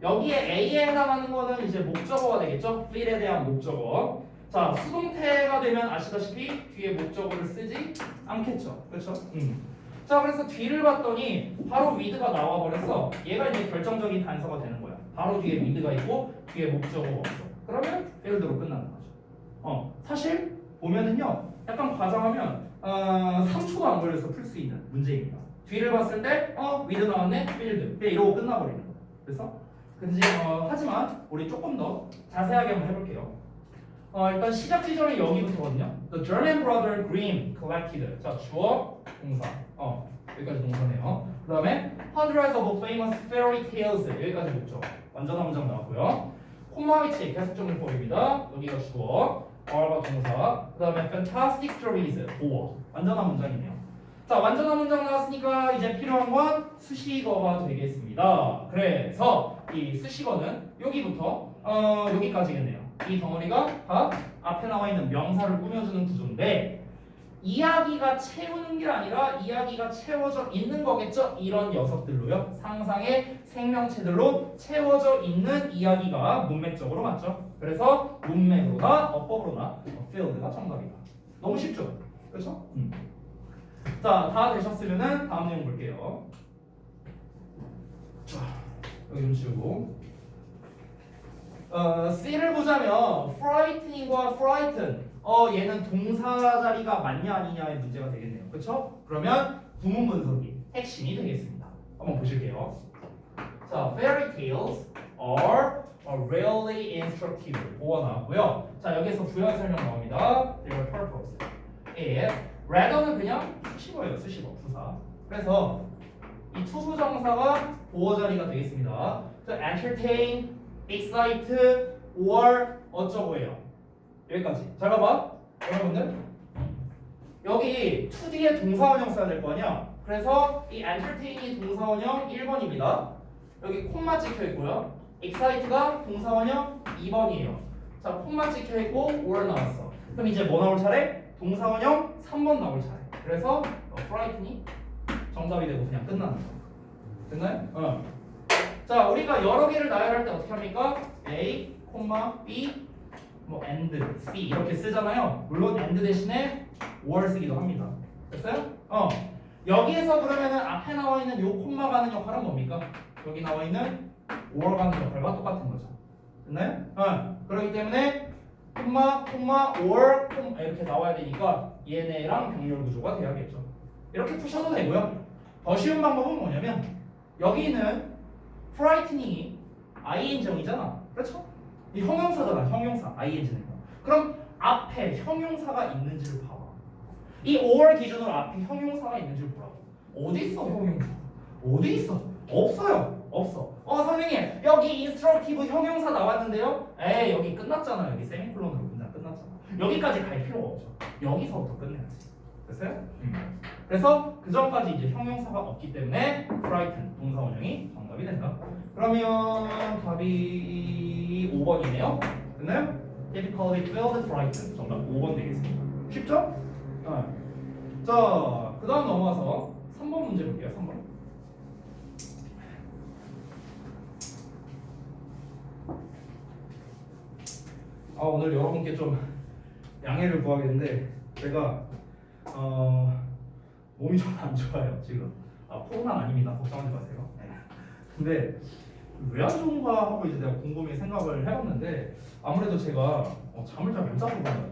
S1: 여기에 A에 해당하는 거는 이제 목적어가 되겠죠? fill에 대한 목적어. 자, 수동태가 되면 아시다시피 뒤에 목적어를 쓰지 않겠죠. 그렇죠? 자, 그래서 뒤를 봤더니 바로 with가 나와 버렸어. 얘가 이제 결정적인 단서가 되는 거야. 바로 뒤에 with가 있고 뒤에 목적어가 없어. 그러면 filled로 끝나는 거죠. 사실 보면은요, 약간 과장하면 3초도 안 걸려서 풀 수 있는 문제입니다. 뒤를 봤을 때 with 나왔네, filled. 그냥 이러고 끝나버리는 거야. 그래서 하지만 우리 조금 더 자세하게 한번 해볼게요. 일단 시작 지점이 여기부터거든요. The German brother Grimm collected. 자, 주어, 동사. 여기까지 동사네요. 그 다음에 hundreds of famous fairy tales. 여기까지 목적. 완전한 문장 나왔고요. 콤마 위치 계속적용법입니다. 여기가 주어, are가 동사. 그 다음에 fantastic stories. 보어. 완전한 문장이네요. 자, 완전한 문장 나왔으니까 이제 필요한 건 수식어가 되겠습니다. 그래서 이 수식어는 여기부터 여기까지겠네요. 이 덩어리가 다 앞에 나와 있는 명사를 꾸며주는 구조인데 이야기가 채우는 게 아니라 이야기가 채워져 있는 거겠죠? 이런 녀석들로요. 상상의 생명체들로 채워져 있는 이야기가 문맥적으로 맞죠? 그래서 문맥으로나 어법으로나 field가 정답이다. 너무 쉽죠? 그렇죠? 자, 다 되셨으면은 다음 내용 볼게요. 자, 여기 좀 지우고. C를 보자면 frightening과 frighten. 얘는 동사 자리가 맞냐 아니냐의 문제가 되겠네요. 그렇죠? 그러면 부문 분석이 핵심이 되겠습니다. 한번 보실게요. 자, fairy tales are really instructive. 보어 나왔고요. 자, 여기서 부연 설명 나옵니다. Their purpose is rather는 그냥 수식어예요. 수식어, 부사. 그래서 이 투부정사가 보어 자리가 되겠습니다. 자, entertain, excite, or 어쩌고예요. 여기까지. 잘 봐봐. 여러분들 여기 to 뒤에 동사원형 써야 될 거 아니야. 그래서 이 entertain이 동사원형 1번입니다. 여기 콤마 찍혀 있고요. excite가 동사원형 2번이에요. 자, 콤마 찍혀 있고 or 나왔어. 그럼 이제 뭐 나올 차례? 동사원형 3번 나올 차례. 그래서 frighten이 정답이 되고 그냥 끝나는 거. 됐나요? 자, 우리가 여러 개를 나열할 때 어떻게 합니까? A, B, 뭐 and, C 이렇게 쓰잖아요. 물론 and 대신에 or 쓰기도 합니다. 됐어요? 여기에서 그러면은 앞에 나와 있는 요 콤마가 하는 역할은 뭡니까? 여기 나와 있는 or가 하는 역할과 똑같은 거죠. 됐나요? 그렇기 때문에 콤마, or, 이렇게 나와야 되니까 얘네랑 병렬 구조가 돼야겠죠. 이렇게 푸셔도 되고요. 더 쉬운 방법은 뭐냐면 여기는 frightening이 ing형이잖아. 그렇죠? 이 형용사잖아. 형용사 ing는 거. 그럼 앞에 형용사가 있는지를 봐봐. 이 or 기준으로 앞에 형용사가 있는지를 보라고. 어디 있어 형용사? 어디 있어? 없어요. 없어. 선생님 여기 instructive 형용사 나왔는데요. 에이 여기 끝났잖아. 여기 세미콜론으로 문장 끝났잖아. 여기까지 갈 필요가 없죠. 여기서부터 끝내야지. 됐어요? 그래서 그 전까지 이제 형용사가 없기 때문에 frighten 동사원형이 정답이 된다. 그러면 답이 5번이네요. 됐나요? Typically filled frightened 정답 5번 되겠습니다. 쉽죠? 자, 그 다음 넘어가서 3번 문제 볼게요. 3번. 오늘 여러분께 좀 양해를 구하겠는데 제가 몸이 좀 안 좋아요 지금. 아 코로나 아닙니다. 걱정하지 마세요. 네. 근데 왜 안 좋은가 하고 이제 내가 곰곰이 생각을 해봤는데 아무래도 제가 잠을 잘 못 자서 그런 거예요.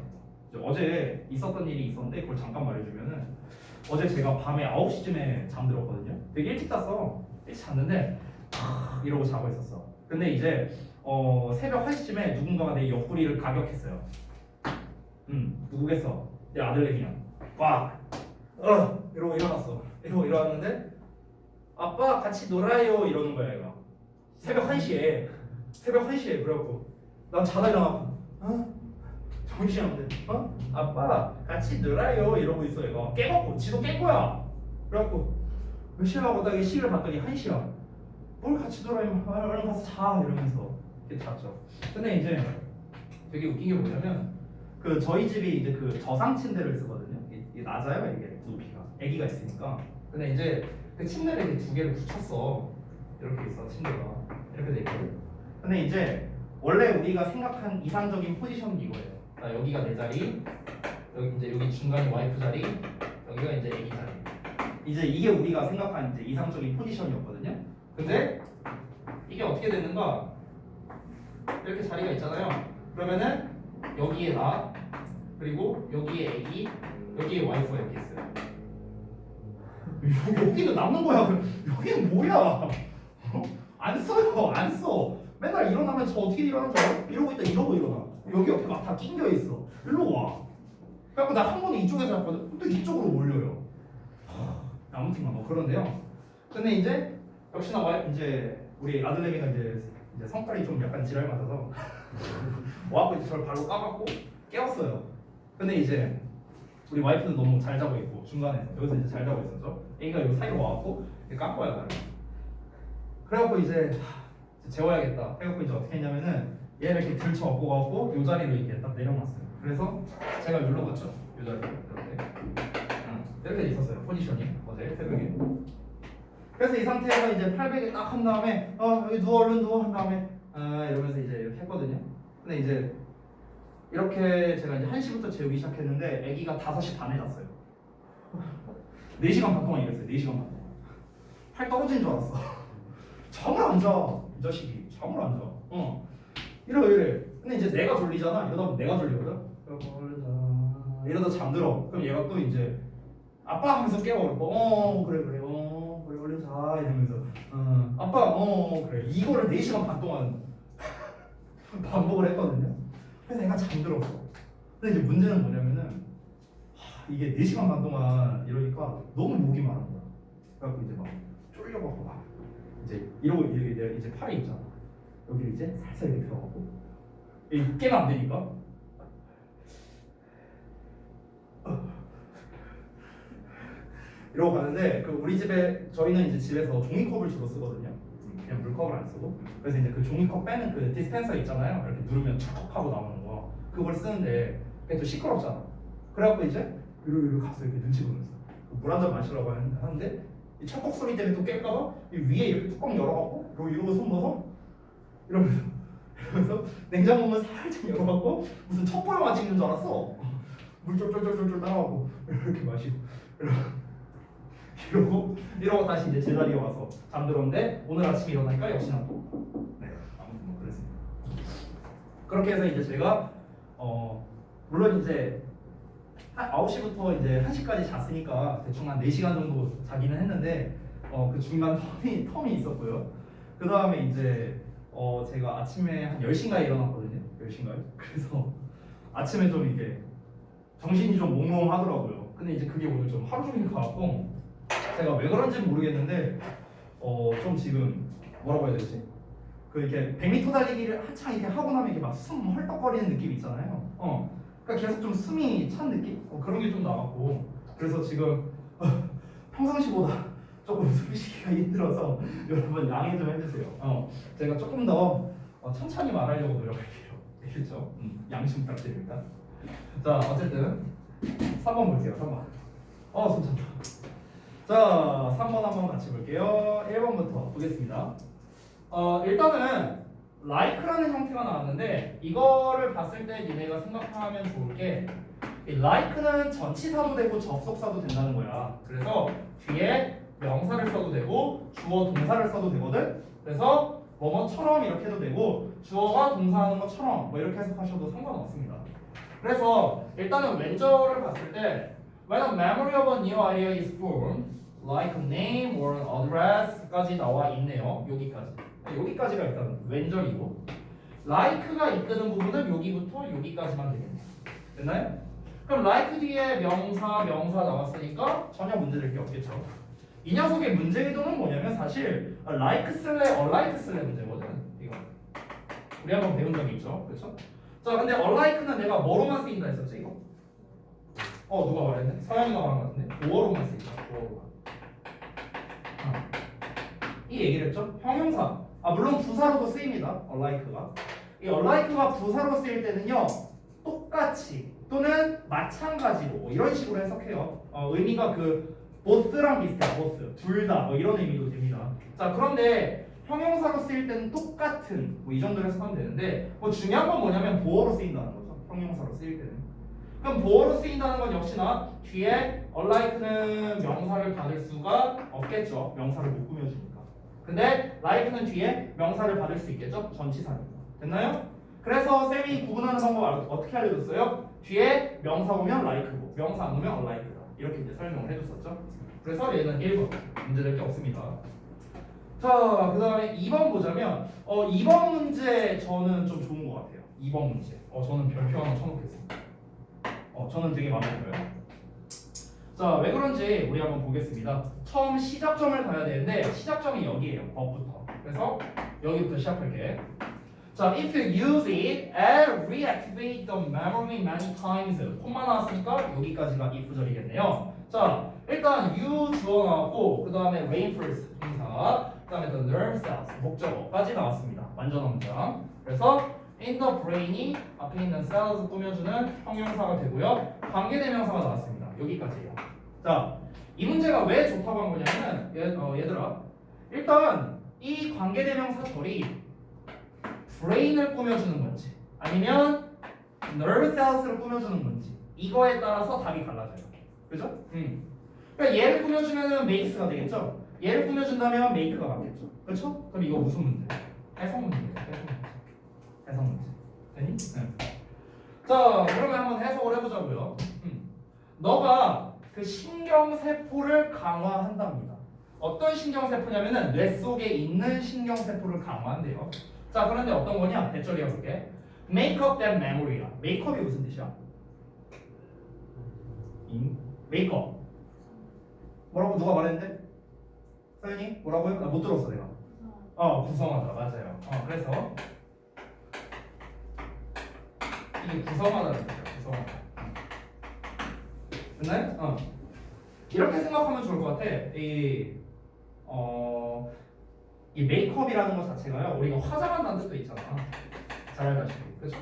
S1: 이제 어제 있었던 일이 있었는데 그걸 잠깐 말해주면은 어제 제가 밤에 9시쯤에 잠들었거든요. 되게 일찍 잤어. 일찍 잤는데 이러고 자고 있었어. 근데 이제 새벽 1시쯤에 누군가가 내 옆구리를 가격했어요. 누구겠어? 내 아들내미야. 빡! 이러고 일어났어. 이러고 일어났는데 아빠 같이 놀아요 이러는 거야 얘가. 새벽 1시에 그래갖고 난 자다 일어나고 정신없는데 아빠 같이 놀아요 이러고 있어 얘가. 깨갖고 지도 깬 거야. 그래갖고 몇 시야 하고 딱 시계를 봤더니 1시야. 뭘 같이 놀아요? 얼른 가서 자 이러면서 이렇게 잤죠. 근데 이제 되게 웃긴 게 뭐냐면 그 저희 집이 이제 그 저상 침대를 쓰거든요. 이게 낮아요 이게 높이가. 아기가 있으니까. 근데 이제 그 침대를 이렇게 두 개를 붙였어. 이렇게 있어 침대가 이렇게 돼 있거든. 근데 이제 원래 우리가 생각한 이상적인 포지션은 이거예요. 자, 여기가 내 자리, 여기 중간이 와이프 자리, 여기가 이제 아기 자리. 이제 이게 우리가 생각한 이제 이상적인 포지션이었거든요. 근데 이게 어떻게 됐는가? 이렇게 자리가 있잖아요. 그러면은 여기에 나 그리고 여기에 아기, 여기에 와이프가 이렇게 있어요. 여기는 남는 거야. 여기는 뭐야? 안 써요. 안 써. 맨날 일어나면 저 어떻게 일어나는 줄 알아? 이러고 있다 이러고 일어나. 여기 옆에 막 다 낑겨 있어. 일로 와. 그래갖고 나 한 번은 이쪽에서 했거든. 또 이쪽으로 몰려요. 아무튼 뭐 그런데요. 근데 이제 역시나 이제 우리 아들내미가 이제 성깔이 좀 약간 지랄 맞아서 와갖고 이제 저를 발로 까갖고 깨웠어요. 근데 이제 우리 와이프는 너무 잘 자고 있고 중간에 여기서 이제 잘 자고 있었죠. 애기가 여기 사이로 와갖고 깐 거야 나를. 그래갖고 이제 재워야겠다 해갖고 이제 어떻게 했냐면은 얘를 이렇게 들쳐 업고 가갖고 요 자리로 이렇게 딱 내려놨어요. 그래서 제가 눌러봤죠. 요 자리로 이렇게 있었어요. 포지션이 어제 새벽에. 그래서 이 상태에서 이제 800에 딱 한 다음에 여기 누워 얼른 누워 한 다음에 이러면서 이제 이렇게 했거든요. 근데 이제 이렇게 제가 이제 1시부터 재우기 시작했는데 아기가 5시 반에 잤어요. 4시간 반 동안 일했어요. 4시간 반 동안. 팔 떨어진 줄 알았어. 잠을 안 자. 이 자식이 잠을 안 자. 이래. 근데 이제 내가 졸리잖아. 이러다 보면 내가 졸리거든. 이러다 잠들어. 그럼 얘가 또 이제 아빠 하면서 깨워. 그래. 얼른 자 이러면서 아빠 그래. 이거를 4시간 반 동안 반복을 했거든요. 그래서 얘가 잠들었어. 근데 이제 문제는 뭐냐면은 이게 4시간 반 동안 이러니까 너무 목이 마른 거야. 그래갖고 이제 막 쫄려갖고 막 이제 이러고 이제 팔에 있잖아. 여기 이제 살살 이렇게 들어가고 깨면 안 되니까 이러고 가는데 그 우리 집에 저희는 이제 집에서 종이컵을 주로 쓰거든요. 그냥 물컵을 안 쓰고. 그래서 이제 그 종이컵 빼는 그 디스펜서 있잖아요. 이렇게 누르면 촥 하고 나오는 거. 그걸 쓰는데 그게 또 시끄럽잖아. 그래갖고 이제 이러고 가서 이렇게 눈치 보면서 물 한 잔 마시라고 하는데 이 찰컥 소리 때문에 또 깰까봐 위에 이렇게 뚜껑 열어갖고 이러고 손 넣어서 이러면서 냉장고문 살짝 열어갖고 무슨 첩보 영화 찍는 줄 알았어. 물 쫄쫄쫄쫄 따라가고 이렇게 마시고 이러고 다시 이제 제자리에 와서 잠들었는데 오늘 아침에 일어나니까 역시나 또 아무튼 뭐 그랬습니다. 그렇게 해서 이제 제가 물론 이제 9시부터 이제 1시까지 잤으니까 대충 한 4시간 정도 자기는 했는데 그 중간 텀이 있었고요. 그 다음에 이제 제가 아침에 한 10시인가에 일어났거든요. 10시인가에. 그래서 아침에 좀 이게 정신이 좀 몽롱하더라고요. 근데 이제 그게 오늘 좀 하루 종일 가고 제가 왜 그런지는 모르겠는데 좀 지금 뭐라고 해야 되지? 그 이렇게 100m 달리기를 한창 이렇게 하고 나면 이게 막 숨 헐떡거리는 느낌 있잖아요. 그러니까 계속 좀 숨이 찬 느낌? 그런 게 좀 나왔고 그래서 지금 평상시보다 조금 숨 쉬기가 힘들어서 여러분 양해 좀 해주세요. 제가 조금 더 천천히 말하려고 노력할게요. 알겠죠? 양심 부탁드립니다. 자 어쨌든 3번 볼게요. 3번. 손 찬다. 자 3번 한번 같이 볼게요. 1번부터 보겠습니다. 일단은 like라는 형태가 나왔는데 이거를 봤을 때 니네가 생각하면 좋을 게 like는 전치사도 되고 접속사도 된다는 거야. 그래서 뒤에 명사를 써도 되고 주어 동사를 써도 되거든. 그래서 뭐뭐처럼 이렇게 해도 되고 주어가 동사하는 것처럼 뭐 이렇게 해석하셔도 상관없습니다. 그래서 일단은 왼절을 봤을 때 when a memory of a new idea is formed like a name or an address까지 나와 있네요. 여기까지가 일단 왼절이고 like가 이끄는 부분은 여기부터 여기까지만 되겠네요. 됐나요? 그럼 like 뒤에 명사 나왔으니까 전혀 문제될 게 없겠죠. 이 녀석의 문제 의도는 뭐냐면 사실 like 쓸래 unlike 쓸래 문제거든. 이거 우리 한번 배운 적이 있죠, 그렇죠? 자, 근데 unlike는 내가 뭐로만 쓰인다 했었지 이거? 누가 말했네? 서양이가 말한 것 같은데 보어로만 쓰인다. 보어로만. 이 얘기를 했죠? 형용사. 물론 부사로도 쓰입니다. unlike가. 이 unlike가 부사로 쓰일 때는요 똑같이 또는 마찬가지로 뭐 이런 식으로 해석해요. 의미가 그 both랑 비슷해요. both 둘 다 뭐 이런 의미도 됩니다. 자, 그런데 형용사로 쓰일 때는 똑같은 뭐 이 정도로 해석하면 되는데 뭐 중요한 건 뭐냐면 보어로 쓰인다는 거죠. 형용사로 쓰일 때는. 그럼 보어로 쓰인다는 건 역시나 뒤에 unlike는 명사를 받을 수가 없겠죠. 명사를 못 꾸며주니까. 근데 like는 뒤에 명사를 받을 수 있겠죠. 전치사니까. 됐나요? 그래서 쌤이 구분하는 방법 어떻게 알려줬어요? 뒤에 명사 오면 like고 명사 안 오면 unlike다. 이렇게 이제 설명을 해줬었죠. 그래서 얘는 1번 문제될 게 없습니다. 자, 그 다음에 2번 보자면 2번 문제 저는 좀 좋은 것 같아요. 2번 문제 저는 별표 하나 쳐놓겠습니다. 저는 되게 마음에 들어요. 자, 왜 그런지 우리 한번 보겠습니다. 처음 시작점을 가야 되는데 시작점이 여기에요. 법부터. 그래서 여기부터 시작할게. 자, if you use it and reactivate the memory many times 콤마 나왔으니까 여기까지가 if절이겠네요. 자, 일단 you 주어 나왔고 그 다음에 reinforce 동사 그 다음에 the nerve cells 목적어까지 나왔습니다. 완전한 문장. 그래서 in the brain이 앞에 있는 cells 꾸며주는 형용사가 되고요. 관계대명사가 나왔습니다. 여기까지예요. 자, 이 문제가 왜 좋다고 한 거냐면 얘들아 일단 이 관계대명사절이 브레인을 꾸며주는 건지 아니면 nerve cells를 꾸며주는 건지 이거에 따라서 답이 달라져요. 그죠? 그러니까 얘를 꾸며주면 makes가 되겠죠? 얘를 꾸며준다면 make가 맞겠죠? 그렇죠? 그럼 이거 무슨 문제? 해석 문제예요. 해석 문제. 되니? 네. 자, 그러면 한번 해석을 해보자고요. 너가 그 신경세포를 강화한답니다. 어떤 신경세포냐면은 뇌 속에 있는 신경세포를 강화한대요. 자, 그런데 어떤 거냐? 대절이어 볼게. Make up that memory야. make up이 무슨 뜻이야? make up. 뭐라고 누가 말했는데? 서연이? 뭐라고요? 나 못 들었어 내가. 구성하다. 맞아요. 그래서 이게 구성하다는 뜻이야. 구성하다. 됐나요? 이렇게 생각하면 좋을 것 같아. 이 메이크업이라는 것 자체가요. 우리가 화장한다는 뜻도 있잖아. 잘 알다시피, 그렇죠?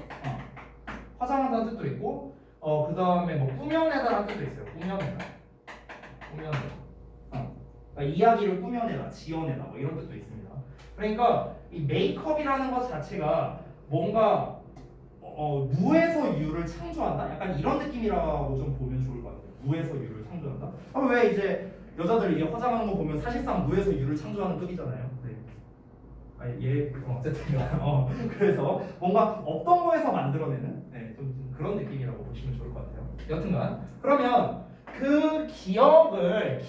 S1: 화장한다는 뜻도 있고, 그 다음에 뭐 꾸며내다라는 뜻도 있어요. 꾸며내다. 그러니까 이야기를 꾸며내다, 지어내다, 뭐 이런 뜻도 있습니다. 그러니까 이 메이크업이라는 것 자체가 뭔가 무에서 유를 창조한다? 약간 이런 느낌이라고 좀 보면 좋을 것 같아요. 무에서 유를 창조한다? 왜 이제 여자들 이게 화장하는 거 보면 사실상 무에서 유를 창조하는 급이잖아요. 네. 어쨌든 그래서 뭔가 없던 거에서 만들어내는 좀 그런 느낌이라고 보시면 좋을 것 같아요. 여튼간 그러면 그 기억력을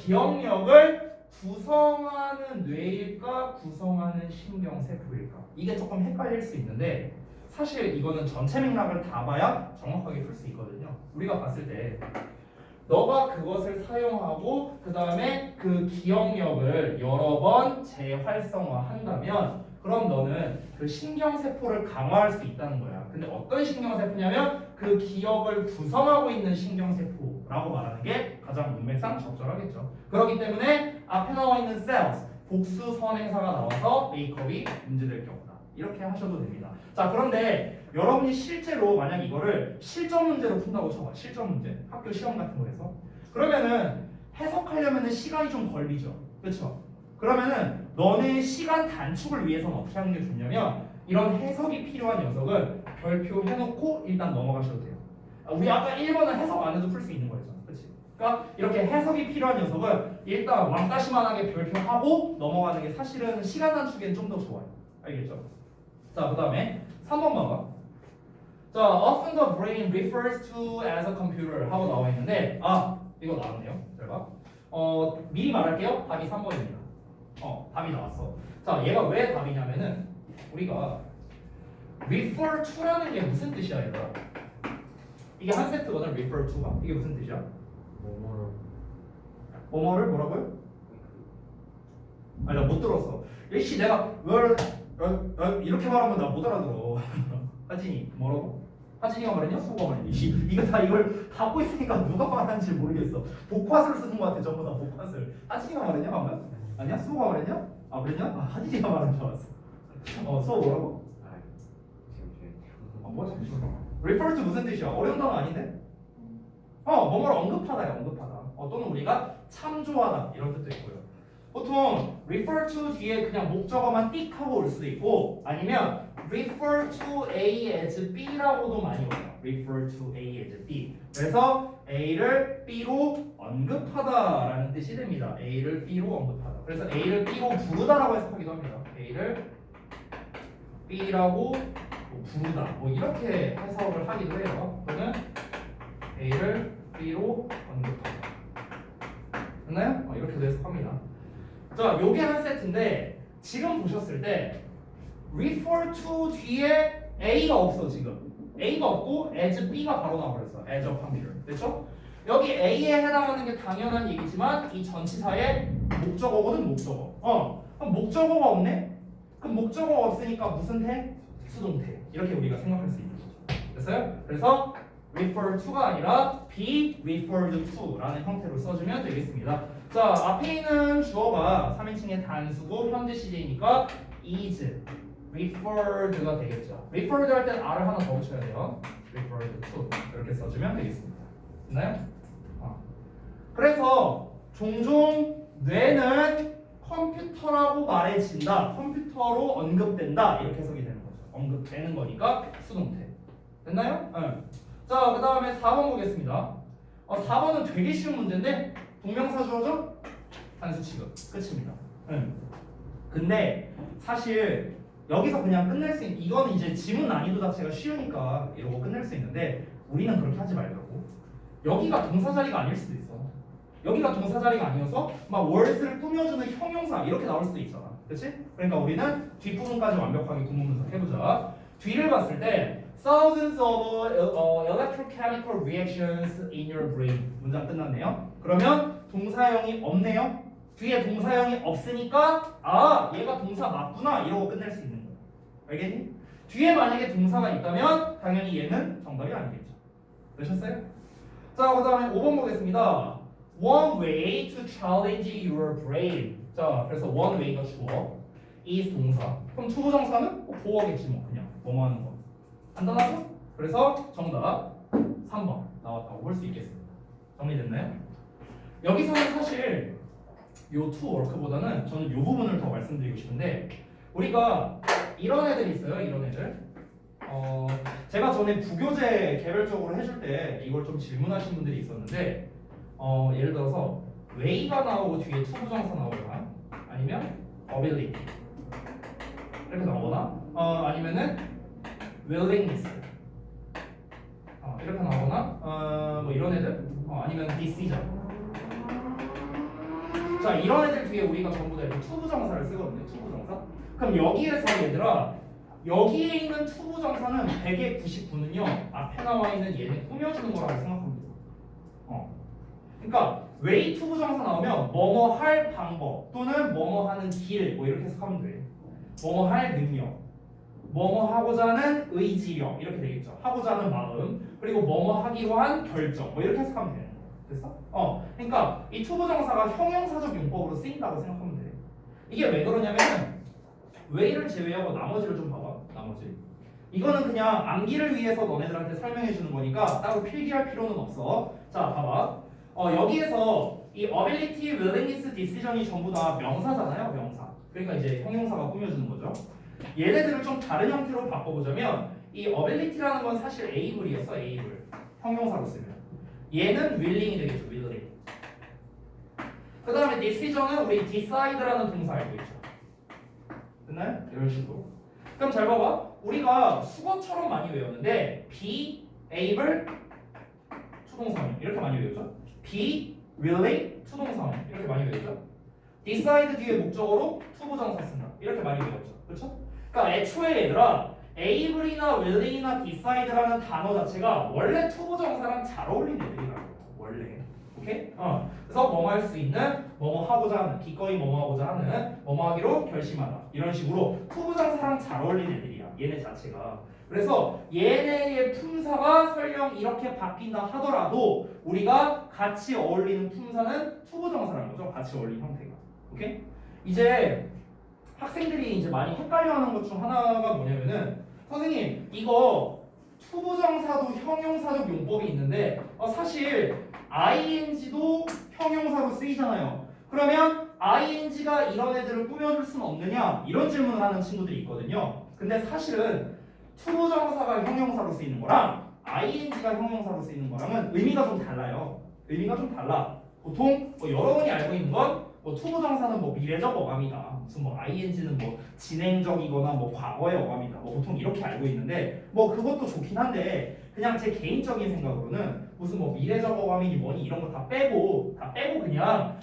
S1: 구성하는 뇌일까 구성하는 신경세포일까 이게 조금 헷갈릴 수 있는데 사실 이거는 전체 맥락을 다 봐야 정확하게 풀 수 있거든요. 우리가 봤을 때 너가 그것을 사용하고 그 다음에 그 기억력을 여러 번 재활성화한다면 그럼 너는 그 신경세포를 강화할 수 있다는 거야. 근데 어떤 신경세포냐면 그 기억을 구성하고 있는 신경세포라고 말하는 게 가장 문맥상 적절하겠죠. 그렇기 때문에 앞에 나와 있는 cells 복수 선행사가 나와서 메이크업이 문제될 게 없다. 이렇게 하셔도 됩니다. 자, 그런데 여러분이 실제로 만약 이거를 실전 문제로 푼다고 쳐봐. 실전 문제. 학교 시험 같은 거에서. 그러면은 해석하려면은 시간이 좀 걸리죠. 그렇죠? 그러면은 너네 시간 단축을 위해서는 어떻게 하는 게 좋냐면 이런 해석이 필요한 녀석은 별표 해놓고 일단 넘어가셔도 돼요. 우리 아까 1번은 해석 안 해도 풀 수 있는 거였잖아. 그렇지? 그러니까 이렇게 해석이 필요한 녀석은 일단 왕따시만하게 별표하고 넘어가는 게 사실은 시간 단축에는 좀 더 좋아요. 알겠죠? 자, 그 다음에 3번 봐봐. 자, often the brain refers to as a computer 하고 나와 있는데 이거 나왔네요. 잘 봐. 미리 말할게요. 답이 3번입니다. 답이 나왔어. 자, 얘가 왜 답이냐면은 우리가 refer to라는 게 무슨 뜻이야, 얘들아? 이게 한 세트거든, refer to가. 이게 무슨 뜻이야? 뭐뭐를 뭐라고요? 아니, 나 못 들었어. 일시 내가 이렇게 말하면 나 못 알아들어. 하진이 뭐라고? 하진이가 말했냐? 수호가 말했냐? 이거 다 이걸 갖고 있으니까 누가 말하는지 모르겠어. 복화술 쓰는 것 같아, 전부 다 복화술. 하진이가 말했냐 방금? 아니야? 수호가 말했냐? 그랬냐? 하진이가 말한 줄 알았어. 수호 뭐라고? 뭐 잠시만. refer to 무슨 뜻이야? 어려운 단어 아닌데? 뭐뭐를 언급하다야, 언급하다. 또는 우리가 참조하다 이런 뜻도 있고요. 보통 refer to 뒤에 그냥 목적어만 띡 하고 올 수도 있고 아니면 refer to A as B라고도 많이 와요. refer to A as B. 그래서 A를 B로 언급하다라는 뜻이 됩니다. A를 B로 언급하다. 그래서 A를 B로 부르다라고 해석하기도 합니다. A를 B라고 부르다. 뭐 이렇게 해석을 하기도 해요. 또는 A를 B로 언급하다. 됐나요? 이렇게도 해석합니다. 자, 요게 한 세트인데 지금 보셨을 때 refer to 뒤에 A가 없어 지금. A가 없고 as B가 바로 나와버렸어. as a computer. 됐죠? 여기 A에 해당하는 게 당연한 얘기지만 이 전치사의 목적어거든, 목적어. 그럼 목적어가 없네? 그럼 목적어가 없으니까 무슨 태? 수동태. 이렇게 우리가 생각할 수 있는 거죠. 됐어요? 그래서 refer to가 아니라 be referred to라는 형태로 써주면 되겠습니다. 자, 앞에 있는 주어가 3인칭의 단수고 현재 시제이니까 is referred가 되겠죠. referred 할 땐 R을 하나 더 붙여야 돼요. referred to 이렇게 써주면 되겠습니다. 됐나요? 그래서 종종 뇌는 컴퓨터라고 말해진다. 컴퓨터로 언급된다. 이렇게 해석이 되는 거죠. 언급되는 거니까 수동태. 됐나요? 자, 그 다음에 4번 보겠습니다. 4번은 되게 쉬운 문제인데 동명사 주어죠? 단수 취급. 끝입니다. 근데 사실 여기서 그냥 끝낼 수 있는 이거는 이제 지문 난이도 자체가 쉬우니까 이러고 끝낼 수 있는데 우리는 그렇게 하지 말자고. 여기가 동사 자리가 아닐 수도 있어. 여기가 동사 자리가 아니어서 막 월스를 꾸며주는 형용사 이렇게 나올 수도 있잖아. 그렇지? 그러니까 우리는 뒷부분까지 완벽하게 구문 분석해보자. 뒤를 봤을 때 thousands of electrochemical reactions in your brain 문장 끝났네요. 그러면 동사형이 없네요. 뒤에 동사형이 없으니까 얘가 동사 맞구나 이러고 끝낼 수 있는 거야. 알겠니? 뒤에 만약에 동사가 있다면 당연히 얘는 정답이 아니겠죠. 되셨어요? 자, 그 다음에 5번 보겠습니다. One way to challenge your brain. 자, 그래서 one way가 주어, is 동사. 그럼 투부정사는 보어겠지 뭐 그냥 뭐뭐 하는 거. 간단하죠? 그래서 정답 3번 나왔다고 볼 수 있겠습니다. 정리됐나요? 여기서는 사실 요 to work보다는 저는 요 부분을 더 말씀드리고 싶은데 우리가 이런 애들이 있어요. 이런 애들. 제가 전에 부교재 개별적으로 해줄 때 이걸 좀 질문하신 분들이 있었는데 예를 들어서 way가 나오고 뒤에 투부정사 나오거나 아니면 ability 이렇게 나오거나 아니면은 willingness 이렇게 나오거나 뭐 이런 애들 아니면 decision. 자, 이런 애들 뒤에 우리가 전부 다 투부정사를 쓰거든요. 투부정사. 그럼 여기에서 얘들아 여기에 있는 투부정사는 100의 99는요 앞에 나와 있는 얘네 꾸며주는 거라고 생각합니다. 그러니까 way 투부정사 나오면 뭐뭐 할 방법 또는 뭐뭐 하는 길 뭐 이렇게 해석하면 돼. 뭐뭐 할 능력, 뭐뭐 하고자 하는 의지력 이렇게 되겠죠. 하고자 하는 마음 그리고 뭐뭐 하기로 한 결정 뭐 이렇게 해석하면 되는 거야. 됐어? 그러니까 이 투부정사가 형용사적 용법으로 쓰인다고 생각하면 돼. 이게 왜 그러냐면 way를 제외하고 나머지를 좀 봐봐. 나머지 이거는 그냥 암기를 위해서 너네들한테 설명해 주는 거니까 따로 필기할 필요는 없어. 자, 봐봐. 여기에서 이 ability, willingness, decision이 전부 다 명사잖아요. 명사. 그러니까 이제 형용사가 꾸며주는 거죠. 얘네들을 좀 다른 형태로 바꿔보자면 이 ability라는 건 사실 able이었어. able. 형용사로 쓰면 얘는 willing이 되겠죠. willing. 그 다음에 decision은 우리 decide라는 동사 알고 있죠. 됐나요? 이런 식으로. 그럼 잘 봐봐. 우리가 수거처럼 많이 외웠는데 be able 투동사원 이렇게 많이 외우죠. be willing 투동사원 이렇게 많이 외우죠. decide 뒤에 목적어로 투부정사 쓴다 이렇게 많이 외웠죠. 그렇죠? 그러니까 애초에 얘들아 able이나 willing이나 decide라는 단어 자체가 원래 투부정사랑 잘 어울리는 애들이라고 원래. 오케이? 그래서 뭐뭐 할 수 있는, 뭐뭐 하고자 하는, 기꺼이 뭐뭐 하고자 하는, 뭐뭐 하기로 결심하다 이런 식으로 투부정사랑 잘 어울리는 애들이야. 얘네 자체가. 그래서 얘네의 품사가 설령 이렇게 바뀐다 하더라도 우리가 같이 어울리는 품사는 투부정사라는 거죠. 같이 어울리는 형태가. 오케이? 이제 학생들이 이제 많이 헷갈려하는 것 중 하나가 뭐냐면은 선생님 이거 투부정사도 형용사적 용법이 있는데 사실 ing도 형용사로 쓰이잖아요. 그러면 ing가 이런 애들을 꾸며줄 수는 없느냐 이런 질문을 하는 친구들이 있거든요. 근데 사실은 투부정사가 형용사로 쓰이는 거랑 ing가 형용사로 쓰이는 거랑은 의미가 좀 달라요. 의미가 좀 달라. 보통 뭐 여러분이 알고 있는 건 뭐 투부정사는 뭐 미래적 어감이다. 무슨 뭐 ing는 뭐 진행적이거나 뭐 과거의 어감이다. 뭐 보통 이렇게 알고 있는데 뭐 그것도 좋긴 한데 그냥 제 개인적인 생각으로는 무슨 뭐 미래적 어감이니 뭐니 이런 거 다 빼고 그냥